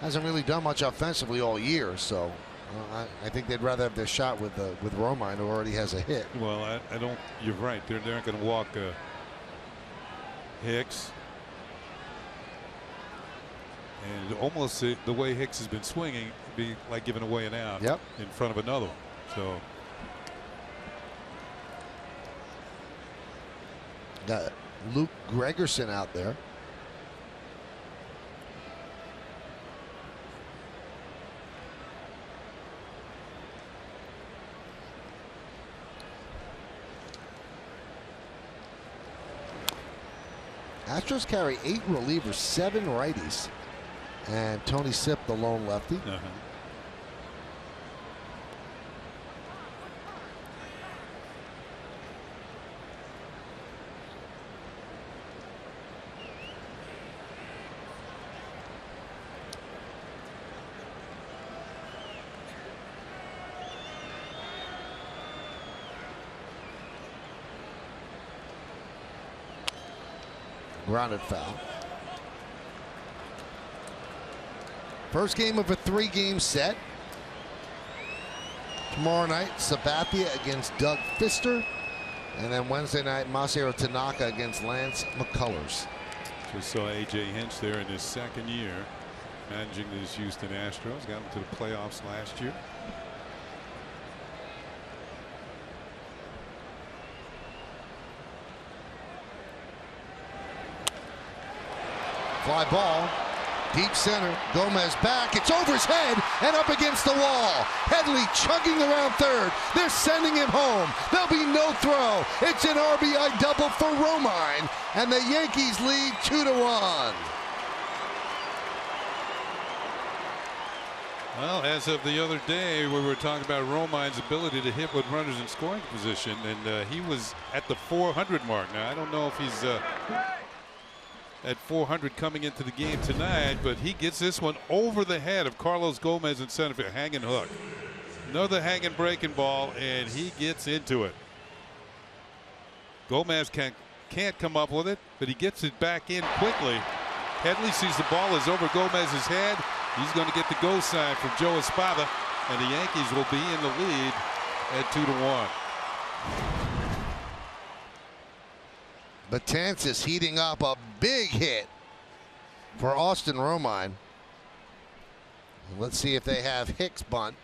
hasn't really done much offensively all year. So I think they'd rather have their shot with Romine, who already has a hit. Well, I don't. You're right. They're not going to walk Hicks, and almost the way Hicks has been swinging, it'd be like giving away an out in front of another one. So. Got Luke Gregerson out there. Astros carry 8 relievers, 7 righties, and Tony Sipp, the lone lefty. Grounded foul. First game of a 3-game set. Tomorrow night, Sabathia against Doug Fister. And then Wednesday night, Masahiro Tanaka against Lance McCullers. Just saw A.J. Hinch there in his 2nd year managing this Houston Astros. Got them to the playoffs last year. Fly ball, deep center. Gomez back. It's over his head and up against the wall. Headley chugging around third. They're sending him home. There'll be no throw. It's an RBI double for Romine, and the Yankees lead 2-1. Well, as of the other day, we were talking about Romine's ability to hit with runners in scoring position, and he was at the 400 mark. Now, I don't know if he's at 400 coming into the game tonight, but he gets this one over the head of Carlos Gomez in center field. Hanging hook. Another hanging breaking ball, and he gets into it. Gomez can't come up with it, but he gets it back in quickly. Headley sees the ball is over Gomez's head. He's going to get the go sign from Joe Espada, and the Yankees will be in the lead at 2-1. Betances heating up a big hit for Austin Romine. Let's see if they have Hicks bunt.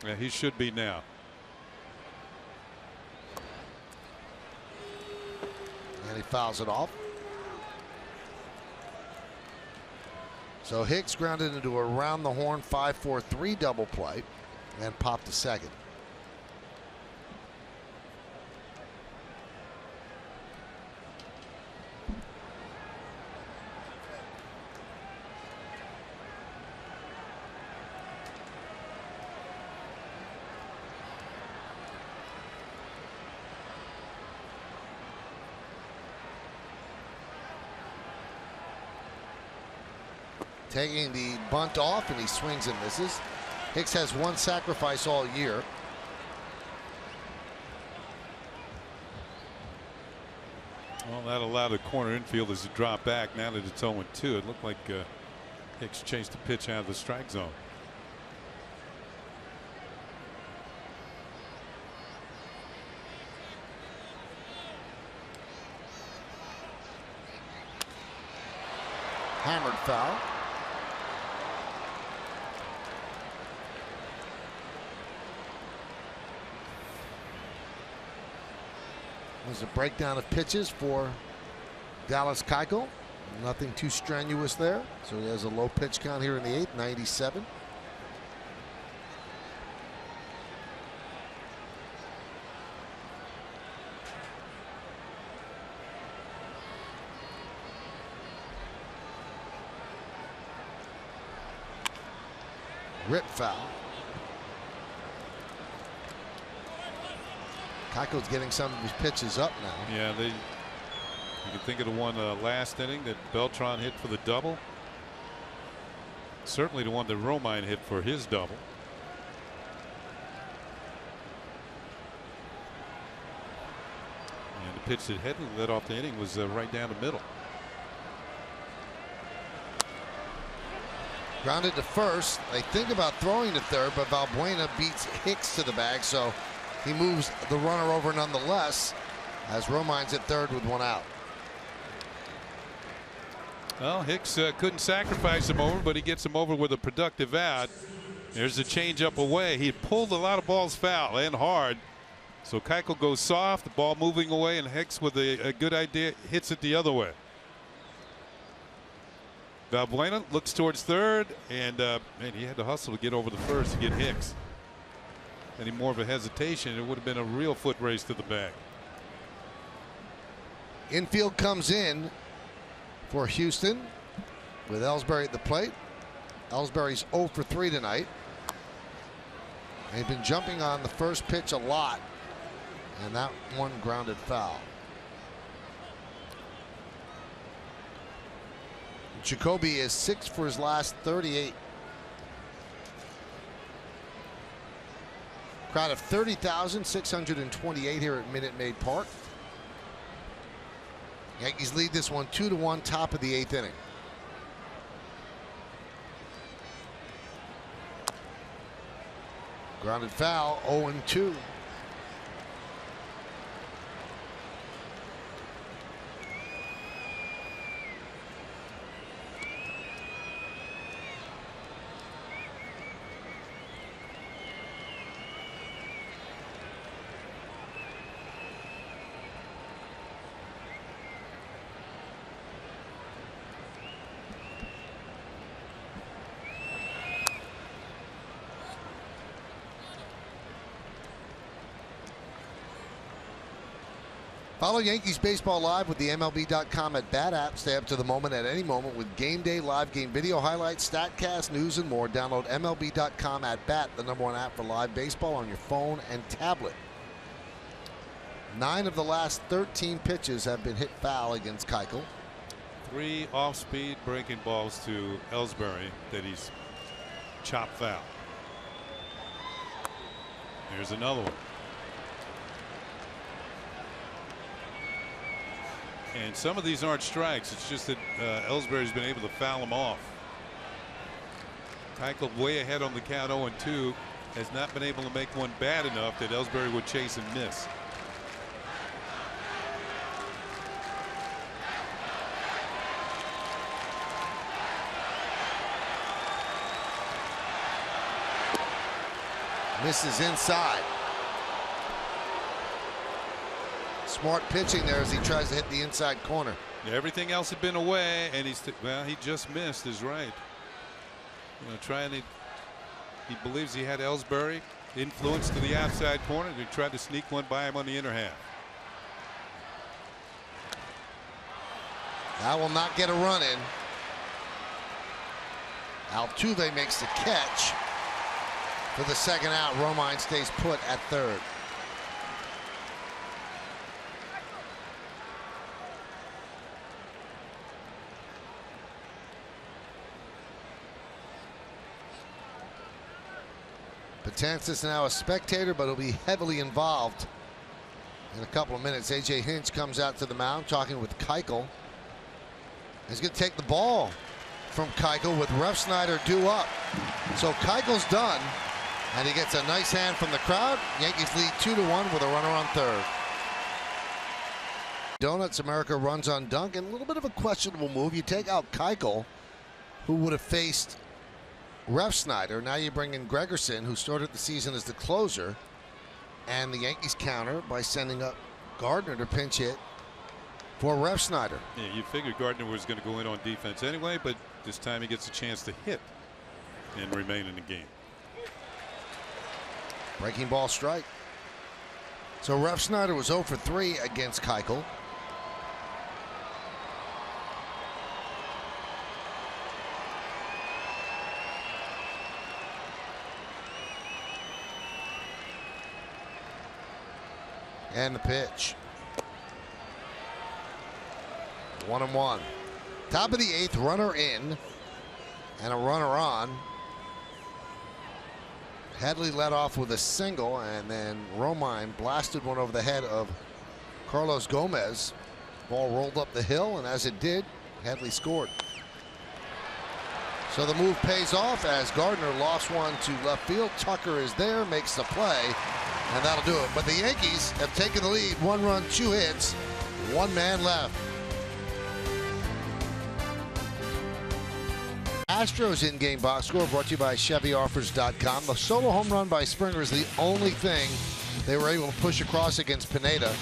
Yeah, he should be now. And he fouls it off. So Hicks grounded into a round the horn 5-4-3 double play and popped to second. Taking the bunt off, and he swings and misses. Hicks has one sacrifice all year. Well, that allowed the corner infielders to drop back. Now that it's 0-2, it looked like Hicks chased the pitch out of the strike zone. Hammered foul. There's a breakdown of pitches for Dallas Keuchel. Nothing too strenuous there. So he has a low pitch count here in the 8th, 97. Rip foul. Keuchel's getting some of his pitches up now. Yeah, you can think of the one last inning that Beltran hit for the double. Certainly the one that Romine hit for his double. And the pitch that Headley led off the inning was right down the middle. Grounded to first. They think about throwing to third, but Valbuena beats Hicks to the bag, so he moves the runner over nonetheless, as Romine's at third with one out. Well, Hicks couldn't sacrifice him over, but he gets him over with a productive out. There's a changeup away. He had pulled a lot of balls foul and hard. So Keuchel goes soft, the ball moving away, and Hicks with a good idea hits it the other way. Valbuena looks towards third, and man, he had to hustle to get over the first to get Hicks. Any more of a hesitation, it would have been a real foot race to the bag. Infield comes in for Houston with Ellsbury at the plate. Ellsbury's 0 for 3 tonight. They've been jumping on the first pitch a lot, and that one grounded foul. Jacoby is 6 for his last 38. Crowd of 30,628 here at Minute Maid Park. Yankees lead this one 2-1, top of the 8th inning. Grounded foul, 0-2. Follow Yankees Baseball live with the MLB.com at Bat app. Stay up to the moment at any moment with game day, live game video highlights, StatCast, news, and more. Download MLB.com at Bat, the #1 app for live baseball on your phone and tablet. 9 of the last 13 pitches have been hit foul against Keuchel. 3 off-speed breaking balls to Ellsbury that he's chopped foul. Here's another one. And some of these aren't strikes. It's just that Ellsbury's been able to foul them off. Keuchel way ahead on the count 0-2. Has not been able to make one bad enough that Ellsbury would chase and miss. Misses inside. Smart pitching there as he tries to hit the inside corner. Yeah, everything else had been away, and he just missed is right. He believes he had Ellsbury influenced to the outside corner, and he tried to sneak one by him on the inner half. That will not get a run in. Altuve makes the catch for the second out. Romine stays put at third. Betances now a spectator, but he'll be heavily involved in a couple of minutes. A.J. Hinch comes out to the mound talking with Keuchel. He's going to take the ball from Keuchel with Refsnyder due up. So Keuchel's done, and he gets a nice hand from the crowd. Yankees lead 2-1 with a runner on third. Donuts America runs on Duncan. A little bit of a questionable move. You take out Keuchel, who would have faced Refsnyder. Now you bring in Gregerson, who started the season as the closer, and the Yankees counter by sending up Gardner to pinch hit for Refsnyder. Yeah, you figured Gardner was going to go in on defense anyway, but this time he gets a chance to hit and remain in the game. Breaking ball strike. So Refsnyder was 0 for 3 against Keuchel. And the pitch. 1-1. Top of the 8th, runner in and a runner on. Headley led off with a single, and then Romine blasted one over the head of Carlos Gomez. Ball rolled up the hill, and as it did, Headley scored. So the move pays off as Gardner lost one to left field. Tucker is there, makes the play, and that'll do it. But the Yankees have taken the lead. 1 run, 2 hits, 1 man left. Astros in-game box score brought to you by ChevyOffers.com. The solo home run by Springer is the only thing they were able to push across against Pineda.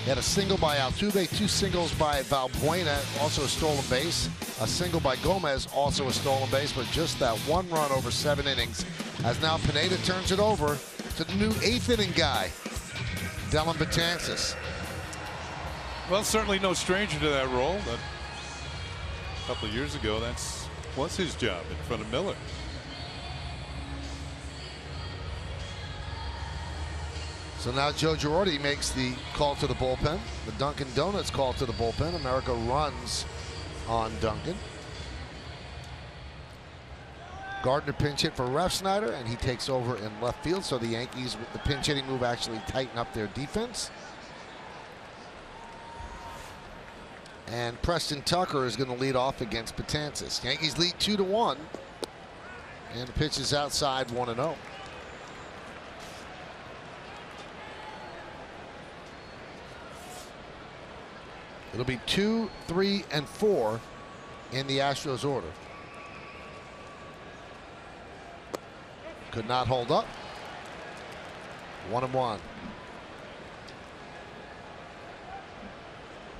He had a single by Altuve, 2 singles by Valbuena, also a stolen base. A single by Gomez, also a stolen base, but just that 1 run over 7 innings. As now Pineda turns it over to the new 8th inning guy, Dellin Betances. Well, certainly no stranger to that role. But a couple of years ago, was his job in front of Miller. So now Joe Girardi makes the call to the bullpen. The Dunkin' Donuts call to the bullpen. America runs on Duncan. Gardner pinch hit for Refsnyder, and he takes over in left field. So the Yankees, with the pinch hitting move, actually tighten up their defense. And Preston Tucker is going to lead off against Betances. Yankees lead 2-1. And the pitch is outside 1-0. It'll be 2, 3, and 4 in the Astros order. Could not hold up. 1-1.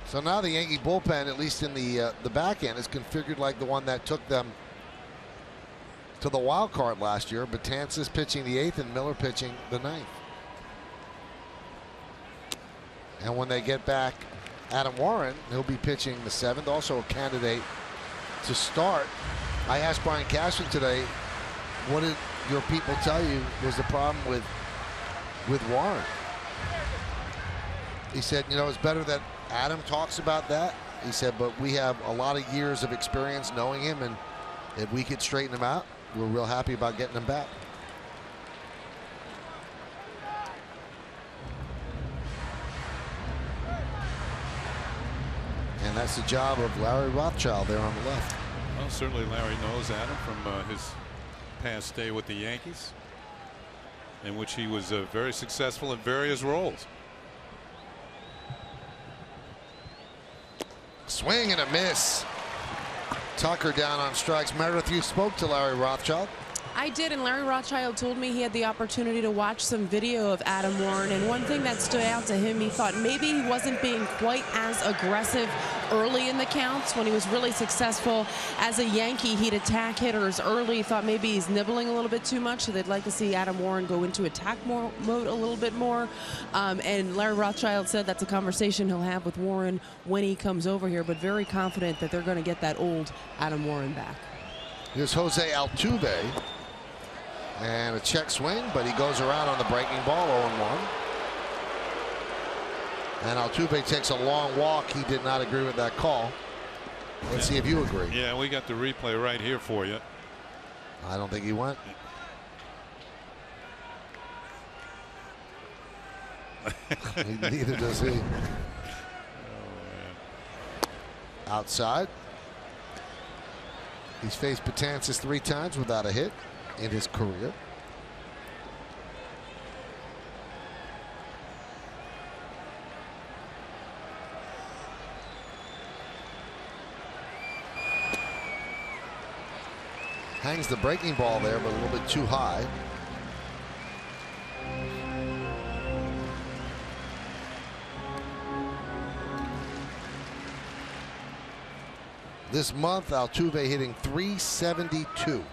So now the Yankee bullpen, at least in the back end, is configured like the one that took them to the wild card last year. Betances pitching the 8th and Miller pitching the 9th. And when they get back Adam Warren. He'll be pitching the 7th, also a candidate to start. I asked Brian Cashman today, what did your people tell you was the problem with Warren? He said, you know, it's better that Adam talks about that. He said, but we have a lot of years of experience knowing him, and if we could straighten him out, we're real happy about getting him back. And that's the job of Larry Rothschild there on the left. Well, certainly Larry knows Adam from his past stay with the Yankees, in which he was very successful in various roles. Swing and a miss. Tucker down on strikes. Meredith, you spoke to Larry Rothschild. I did, and Larry Rothschild told me he had the opportunity to watch some video of Adam Warren, and one thing that stood out to him, he thought maybe he wasn't being quite as aggressive early in the counts. When he was really successful as a Yankee, he'd attack hitters early. He thought maybe he's nibbling a little bit too much, so they'd like to see Adam Warren go into attack mode a little bit more. And Larry Rothschild said that's a conversation he'll have with Warren when he comes over here, but very confident that they're going to get that old Adam Warren back. Here's Jose Altuve. And a check swing, but he goes around on the breaking ball, 0-1. And Altuve takes a long walk. He did not agree with that call. Let's see if you agree. Yeah, we got the replay right here for you. I don't think he went. Neither does he. Oh, outside. He's faced Betances 3 times without a hit in his career. Hangs the breaking ball there, but a little bit too high. This month, Altuve hitting .372. Ooh.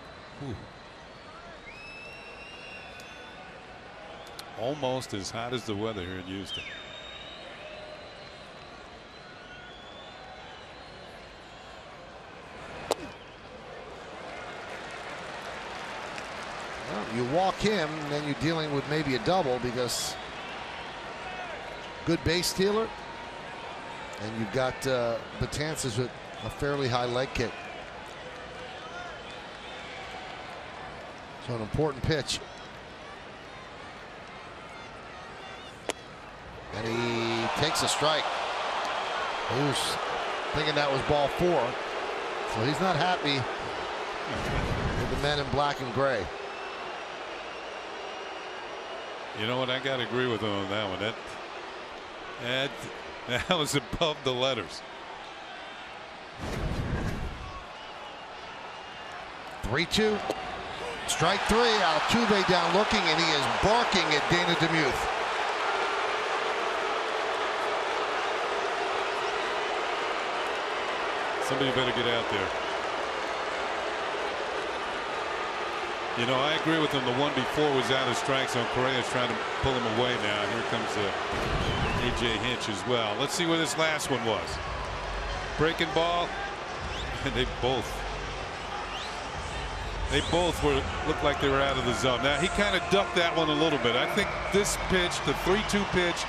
Almost as hot as the weather here in Houston. Well, you walk him, and then you're dealing with maybe a double because good base stealer, and you've got Betances with a fairly high leg kick. So an important pitch. And he takes a strike. He was thinking that was ball 4. So he's not happy with the men in black and gray. You know what? I got to agree with him on that one. That was above the letters. 3-2. Strike 3. Altuve down looking, and he is barking at Dana DeMuth. Somebody better get out there. You know, I agree with him. The one before was out of strikes on Correa's trying to pull him away now. Here comes A.J. Hinch as well. Let's see what this last one was. Breaking ball, and they both looked like they were out of the zone. Now, he kind of ducked that one a little bit. I think this pitch, the 3-2 pitch,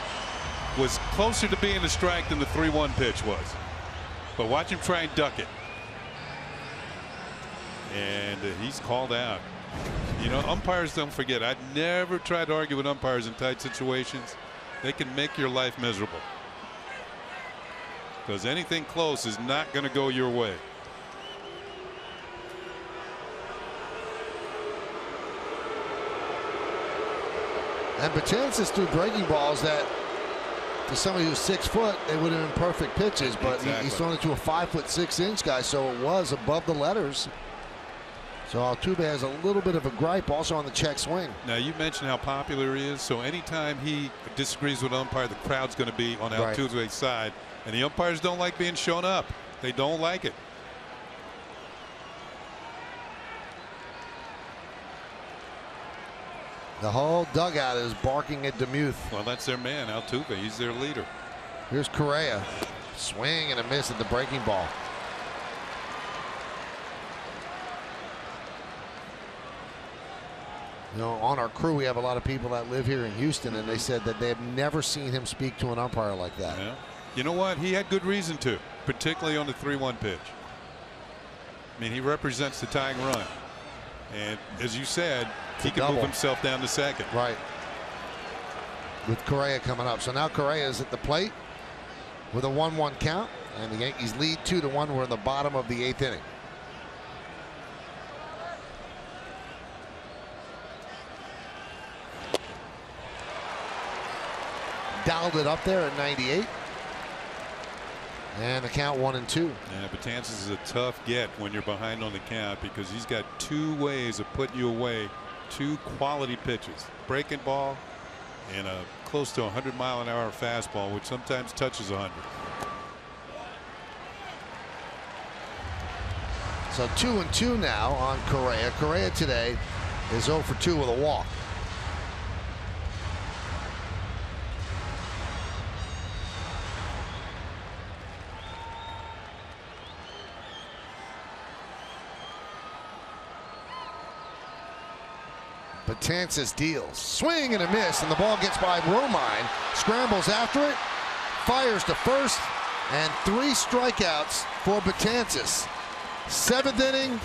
was closer to being a strike than the 3-1 pitch was. But watch him try and duck it. And he's called out. You know, umpires don't forget. I'd never try to argue with umpires in tight situations. They can make your life miserable. Because anything close is not going to go your way. And Betances threw breaking balls that, to somebody who's 6 foot, they would have been perfect pitches, but exactly. He's thrown it to a 5'6" guy, so it was above the letters. So Altuve has a little bit of a gripe also on the check swing. Now, you mentioned how popular he is, so anytime he disagrees with an umpire, the crowd's going to be on Altuve's side, and the umpires don't like being shown up. They don't like it. The whole dugout is barking at DeMuth. Well, that's their man, Altuve. He's their leader. Here's Correa. Swing and a miss at the breaking ball. You know, on our crew, we have a lot of people that live here in Houston, and they said that they have never seen him speak to an umpire like that. Yeah. You know what? He had good reason to, particularly on the 3-1 pitch. I mean, he represents the tying run. And as you said, he can move himself down to second. Right. With Correa coming up. So now Correa is at the plate with a 1-1 count, and the Yankees lead 2-1. We're in the bottom of the 8th inning. Dialed it up there at 98. And the count 1-2. Yeah, Betances is a tough get when you're behind on the count because he's got 2 ways of putting you away. 2 quality pitches. Breaking ball and a close to 100-mile-an-hour fastball, which sometimes touches 100. So 2-2 now on Correa. Correa today is 0 for 2 with a walk. Betances deals. Swing and a miss, and the ball gets by Romine. Scrambles after it, fires to first, and 3 strikeouts for Betances. 7th inning,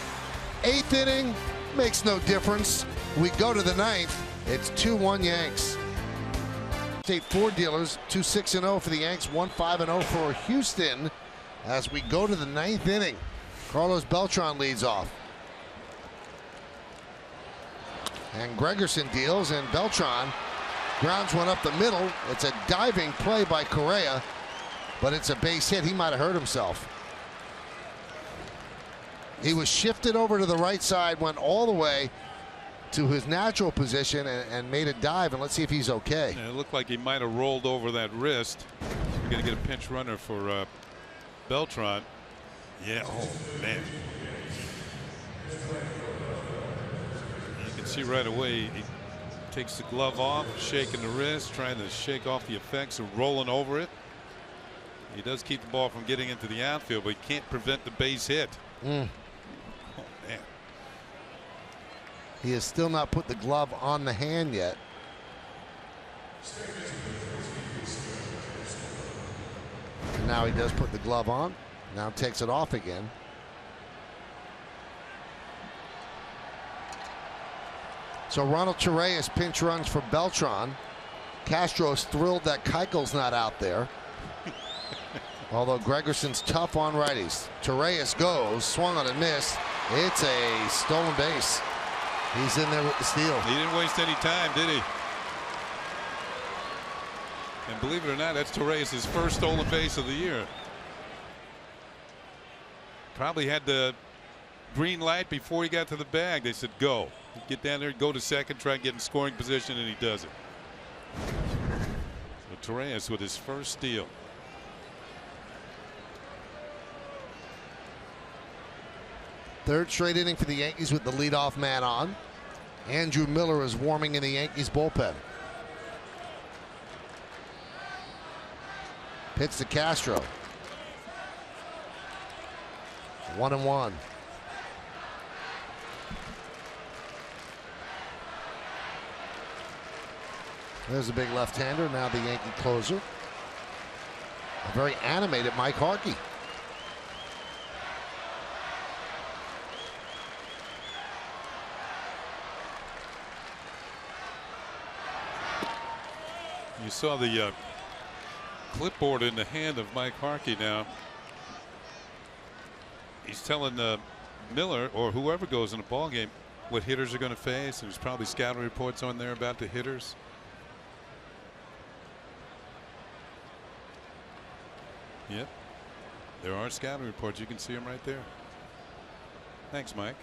8th inning, makes no difference. We go to the 9th. It's 2-1 Yanks. 4 dealers, 2-6-0 for the Yanks, 1-5-0 for Houston as we go to the 9th inning. Carlos Beltran leads off. And Gregerson deals, and Beltran grounds one up the middle. It's a diving play by Correa, but it's a base hit. He might have hurt himself. He was shifted over to the right side, went all the way to his natural position and made a dive, and let's see if he's okay. Yeah, it looked like he might have rolled over that wrist. We're going to get a pinch runner for Beltran. Yeah, oh man. See right away he takes the glove off, shaking the wrist, trying to shake off the effects of rolling over it. He does keep the ball from getting into the outfield, but he can't prevent the base hit. Oh man. He has still not put the glove on the hand yet. And now he does put the glove on. Now takes it off again. So Ronald Torreyes pinch runs for Beltran. Castro's thrilled that Keuchel's not out there. Although Gregerson's tough on righties. Torreyes goes, swung on and missed. It's a stolen base. He's in there with the steal. He didn't waste any time, did he? And believe it or not, that's Torreyes' first stolen base of the year. Probably had the green light before he got to the bag. They said go. Get down there, go to second, try and get in scoring position, and he does it. So Torreyes with his first steal. Third straight inning for the Yankees with the leadoff man on. Andrew Miller is warming in the Yankees bullpen. Pitch to Castro. 1-1. There's a big left-hander. Now the Yankee closer. A very animated Mike Harkey. You saw the clipboard in the hand of Mike Harkey now. He's telling Miller or whoever goes in a ball game what hitters are going to face. There's probably scouting reports on there about the hitters. Yep, there are scouting reports. You can see them right there. Thanks, Mike.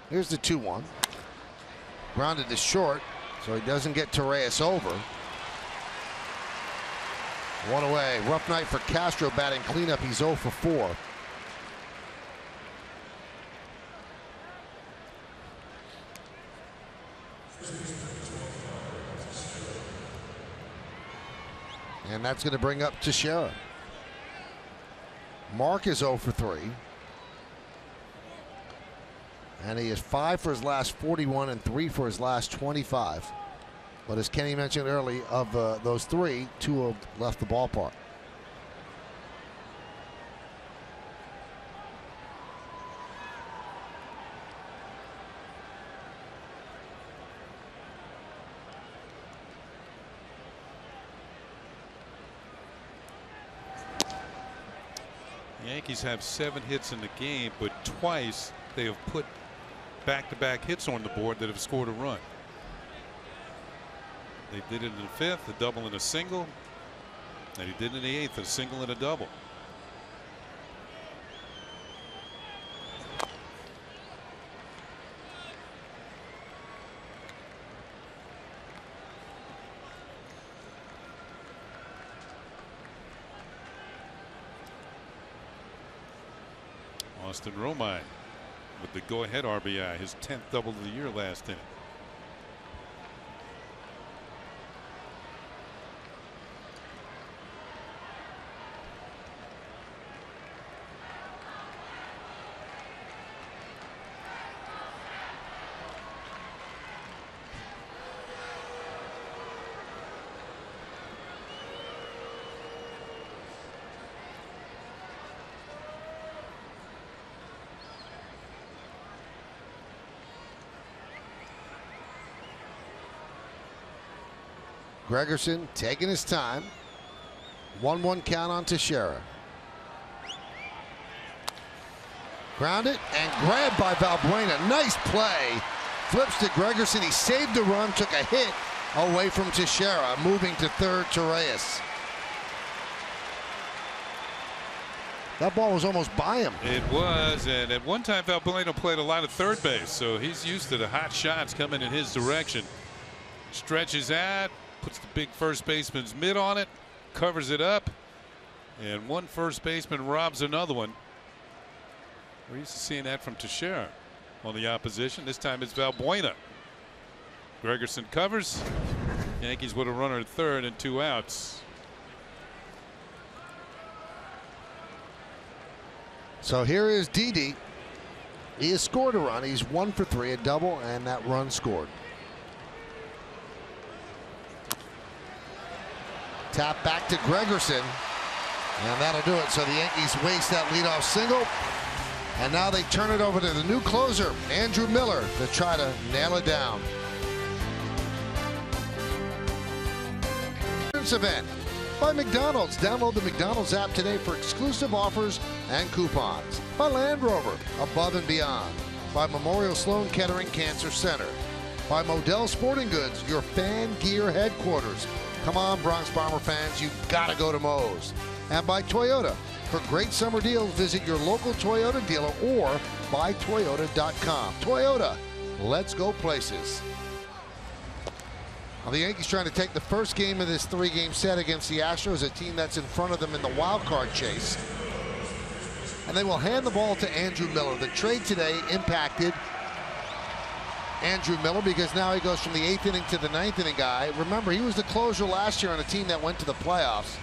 Here's the 2-1. Grounded to short, so he doesn't get Torreyes over. One away. Rough night for Castro batting cleanup. He's 0 for 4. And that's going to bring up Teixeira. Mark is 0 for 3. And he is 5 for his last 41 and 3 for his last 25. But as Kenny mentioned early, of those 3, 2 have left the ballpark. The Yankees have 7 hits in the game, but twice they have put back-to-back hits on the board that have scored a run. They did it in the 5th, a double and a single, and he did in the 8th, a single and a double. Austin Romine with the go-ahead RBI, his 10th double of the year last inning. Gregerson taking his time. 1-1 count on Teixeira. Grounded and grabbed by Valbuena. Nice play. Flips to Gregerson. He saved the run, took a hit away from Teixeira. Moving to third to Reyes. That ball was almost by him. It was, and at one time Valbuena played a lot of third base, so he's used to the hot shots coming in his direction. Stretches out, puts the big first baseman's mitt on it, covers it up, and one first baseman robs another one. We're used to seeing that from Teixeira on the opposition. This time it's Valbuena. Gregerson covers. Yankees with a runner at third and 2 outs. So here is Didi. He has scored a run. He's 1 for 3, a double, and that run scored. Tap back to Gregerson, and that'll do it. So the Yankees waste that leadoff single, and now they turn it over to the new closer, Andrew Miller, to try to nail it down. Event by McDonald's. Download the McDonald's app today for exclusive offers and coupons. By Land Rover, above and beyond. By Memorial Sloan Kettering Cancer Center. By Modell Sporting Goods, your fan gear headquarters. Come on, Bronx Bomber fans, you've got to go to Moe's. And by Toyota. For great summer deals, visit your local Toyota dealer or buytoyota.com. Toyota, let's go places. Well, the Yankees trying to take the first game of this 3-game set against the Astros, a team that's in front of them in the wild card chase. And they will hand the ball to Andrew Miller. The trade today impacted Andrew Miller because now he goes from the 8th inning to the 9th inning guy. Remember, he was the closer last year on a team that went to the playoffs,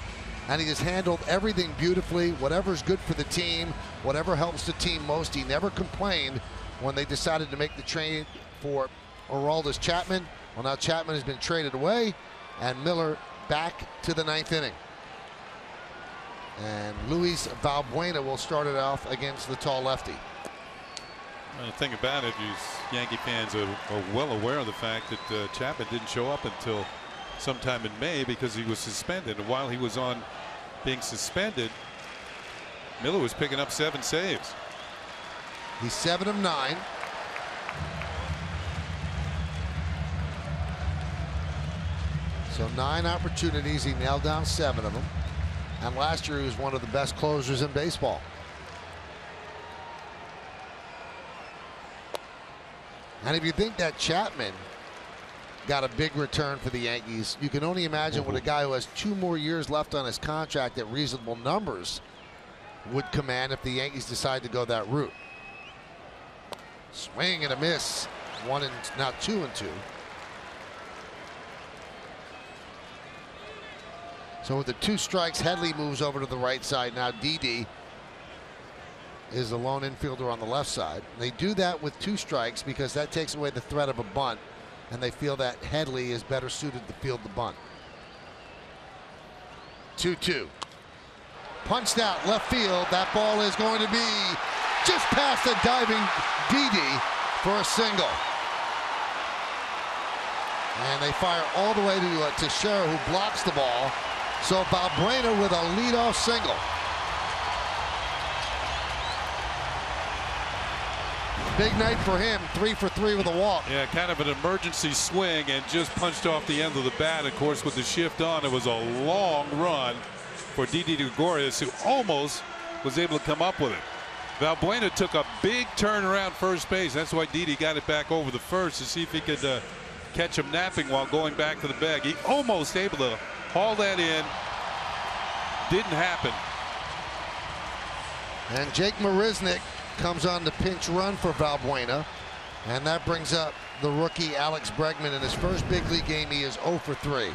and he has handled everything beautifully. Whatever's good for the team, whatever helps the team most. He never complained when they decided to make the trade for Aroldis Chapman. Well, now Chapman has been traded away, and Miller back to the 9th inning. And Luis Valbuena will start it off against the tall lefty. The thing about it is Yankee fans are well aware of the fact that Chapman didn't show up until sometime in May because he was suspended. And while he was on being suspended, Miller was picking up 7 saves. He's 7 of 9. So 9 opportunities. He nailed down 7 of them. And last year he was one of the best closers in baseball. And if you think that Chapman got a big return for the Yankees, you can only imagine what a guy who has 2 more years left on his contract at reasonable numbers would command if the Yankees decide to go that route. Swing and a miss. 1 and now 2 and 2. So with the 2 strikes, Headley moves over to the right side. Now Didi is the lone infielder on the left side. They do that with 2 strikes because that takes away the threat of a bunt, and they feel that Headley is better suited to field the bunt. 2-2. Punched out left field. That ball is going to be just past the diving Didi for a single. And they fire all the way to Teixeira, who blocks the ball. So Balbuena with a leadoff single. Big night for him, 3 for 3 with a walk. Yeah, kind of an emergency swing and just punched off the end of the bat. Of course, with the shift on, it was a long run for Didi Gregorius, who almost was able to come up with it. Balbuena took a big turn around first base. That's why Didi got it back over the first to see if he could catch him napping while going back to the bag. He almost able to haul that in. Didn't happen. And Jake Marisnick comes on the pinch run for Balbuena, and that brings up the rookie Alex Bregman. In his first big league game, he is 0 for 3.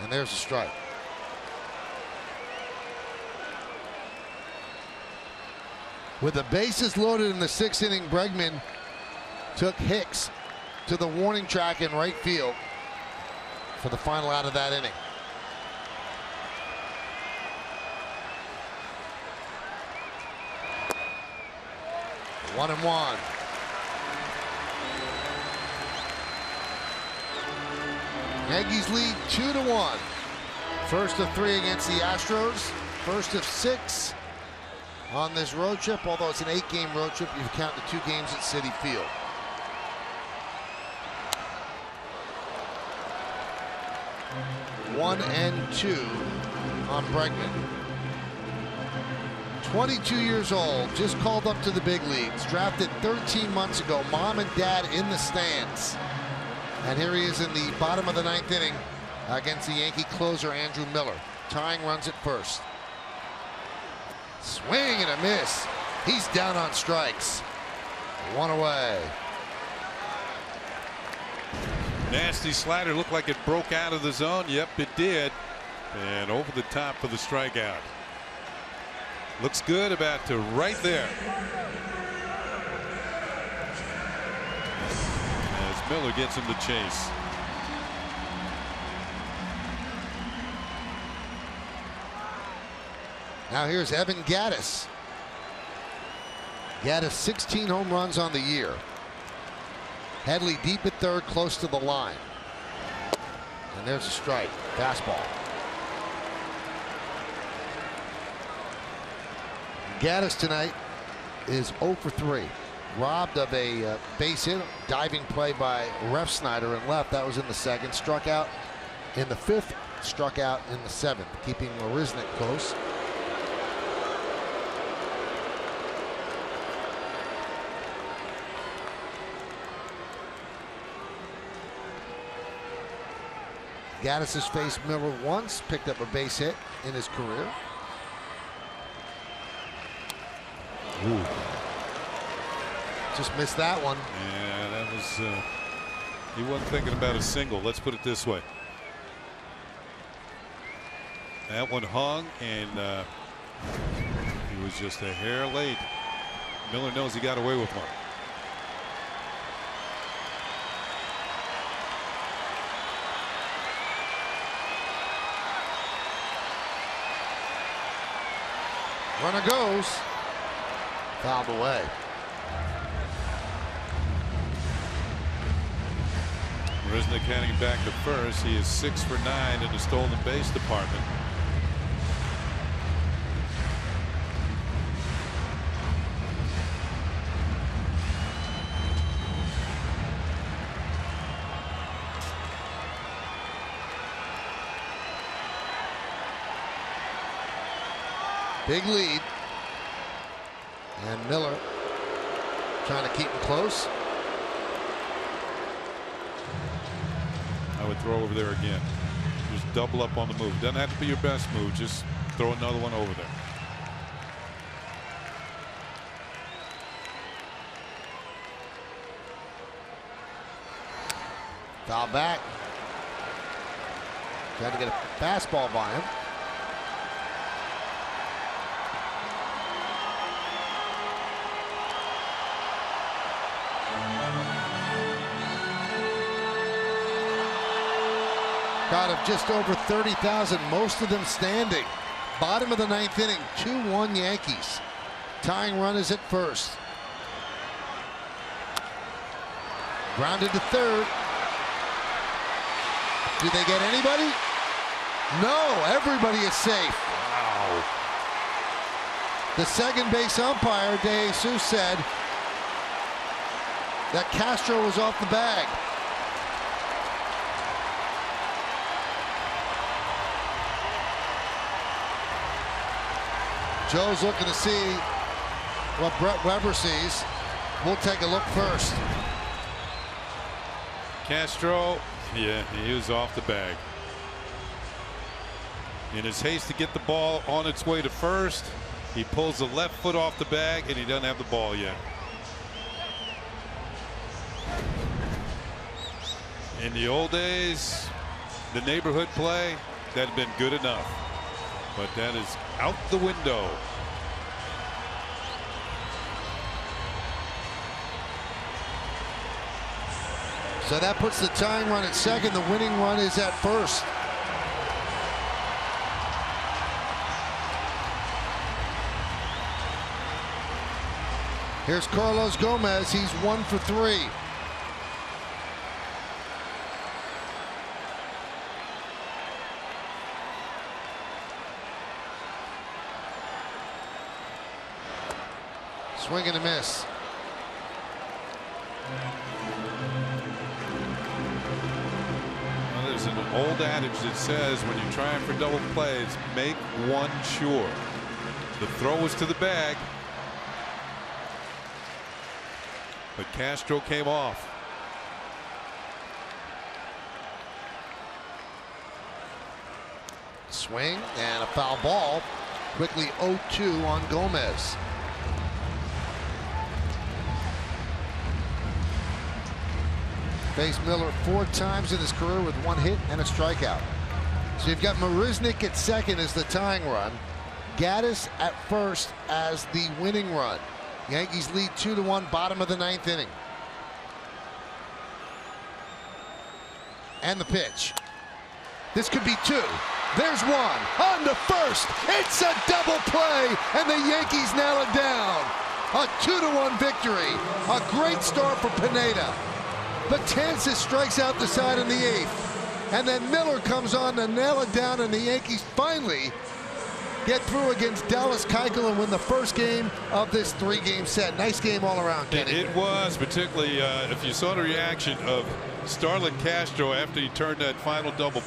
And there's a strike. With the bases loaded in the 6th inning, Bregman took Hicks to the warning track in right field for the final out of that inning. One and one. Yankees lead 2-1. First of 3 against the Astros. First of 6 on this road trip. Although it's an 8-game road trip, you count the 2 games at Citi Field. One and 2 on Bregman. 22 years old, just called up to the big leagues, drafted 13 months ago, mom and dad in the stands. And here he is in the bottom of the 9th inning against the Yankee closer Andrew Miller. Tying runs at first. Swing and a miss. He's down on strikes. 1 away. Nasty slider, looked like it broke out of the zone. Yep, it did. And over the top for the strikeout. Looks good about to right there. As Miller gets him to chase. Now here's Evan Gattis. Gattis 16 home runs on the year. Headley deep at third, close to the line. And there's a strike. Fastball. Gattis tonight is 0 for 3. Robbed of a base hit, diving play by Refsnyder in left. That was in the 2nd. Struck out in the 5th. Struck out in the 7th, keeping Marisnick close. Gattis has faced Miller once, picked up a base hit in his career. Ooh. Just missed that one. Yeah, that was, he wasn't thinking about a single. Let's put it this way. That one hung, and he was just a hair late. Miller knows he got away with one. Runner goes. Fouled away. Marisnick heading back to first. He is 6 for 9 in the stolen base department. Big lead. And Miller trying to keep him close. I would throw over there again. Just double up on the move. Doesn't have to be your best move. Just throw another one over there. Foul back. Trying to get a fastball by him. Crowd of just over 30,000, most of them standing. Bottom of the ninth inning, 2-1 Yankees. Tying run is at first. Grounded to third. Do they get anybody? No, everybody is safe. Wow. The second base umpire, AT HOU, said that Castro was off the bag. Joe's looking to see what Brett Weber sees. We'll take a look first. Castro, yeah, he was off the bag. In his haste to get the ball on its way to first, he pulls the left foot off the bag and he doesn't have the ball yet. In the old days, the neighborhood play, that had been good enough. But that is out the window. So that puts the tying run at second. The winning run is at first. Here's Carlos Gomez. He's 1 for 3. Swing and a miss. Well, there's an old adage that says when you're trying for double plays, make one sure. The throw was to the bag, but Castro came off. Swing and a foul ball. Quickly 0-2 on Gomez. Faced Miller 4 times in his career with 1 hit and a strikeout. So you've got Marisnik at second as the tying run. Gaddis at first as the winning run. Yankees lead 2-1, bottom of the ninth inning. And the pitch. This could be 2. There's 1 on the first. It's a double play, and the Yankees nail it down. A 2-1 victory. A great start for Pineda. Betances strikes out the side in the 8th, and then Miller comes on to nail it down, and the Yankees finally get through against Dallas Keuchel and win the first game of this 3-game set. Nice game all around, Kenny. It was, particularly if you saw the reaction of Starlin Castro after he turned that final double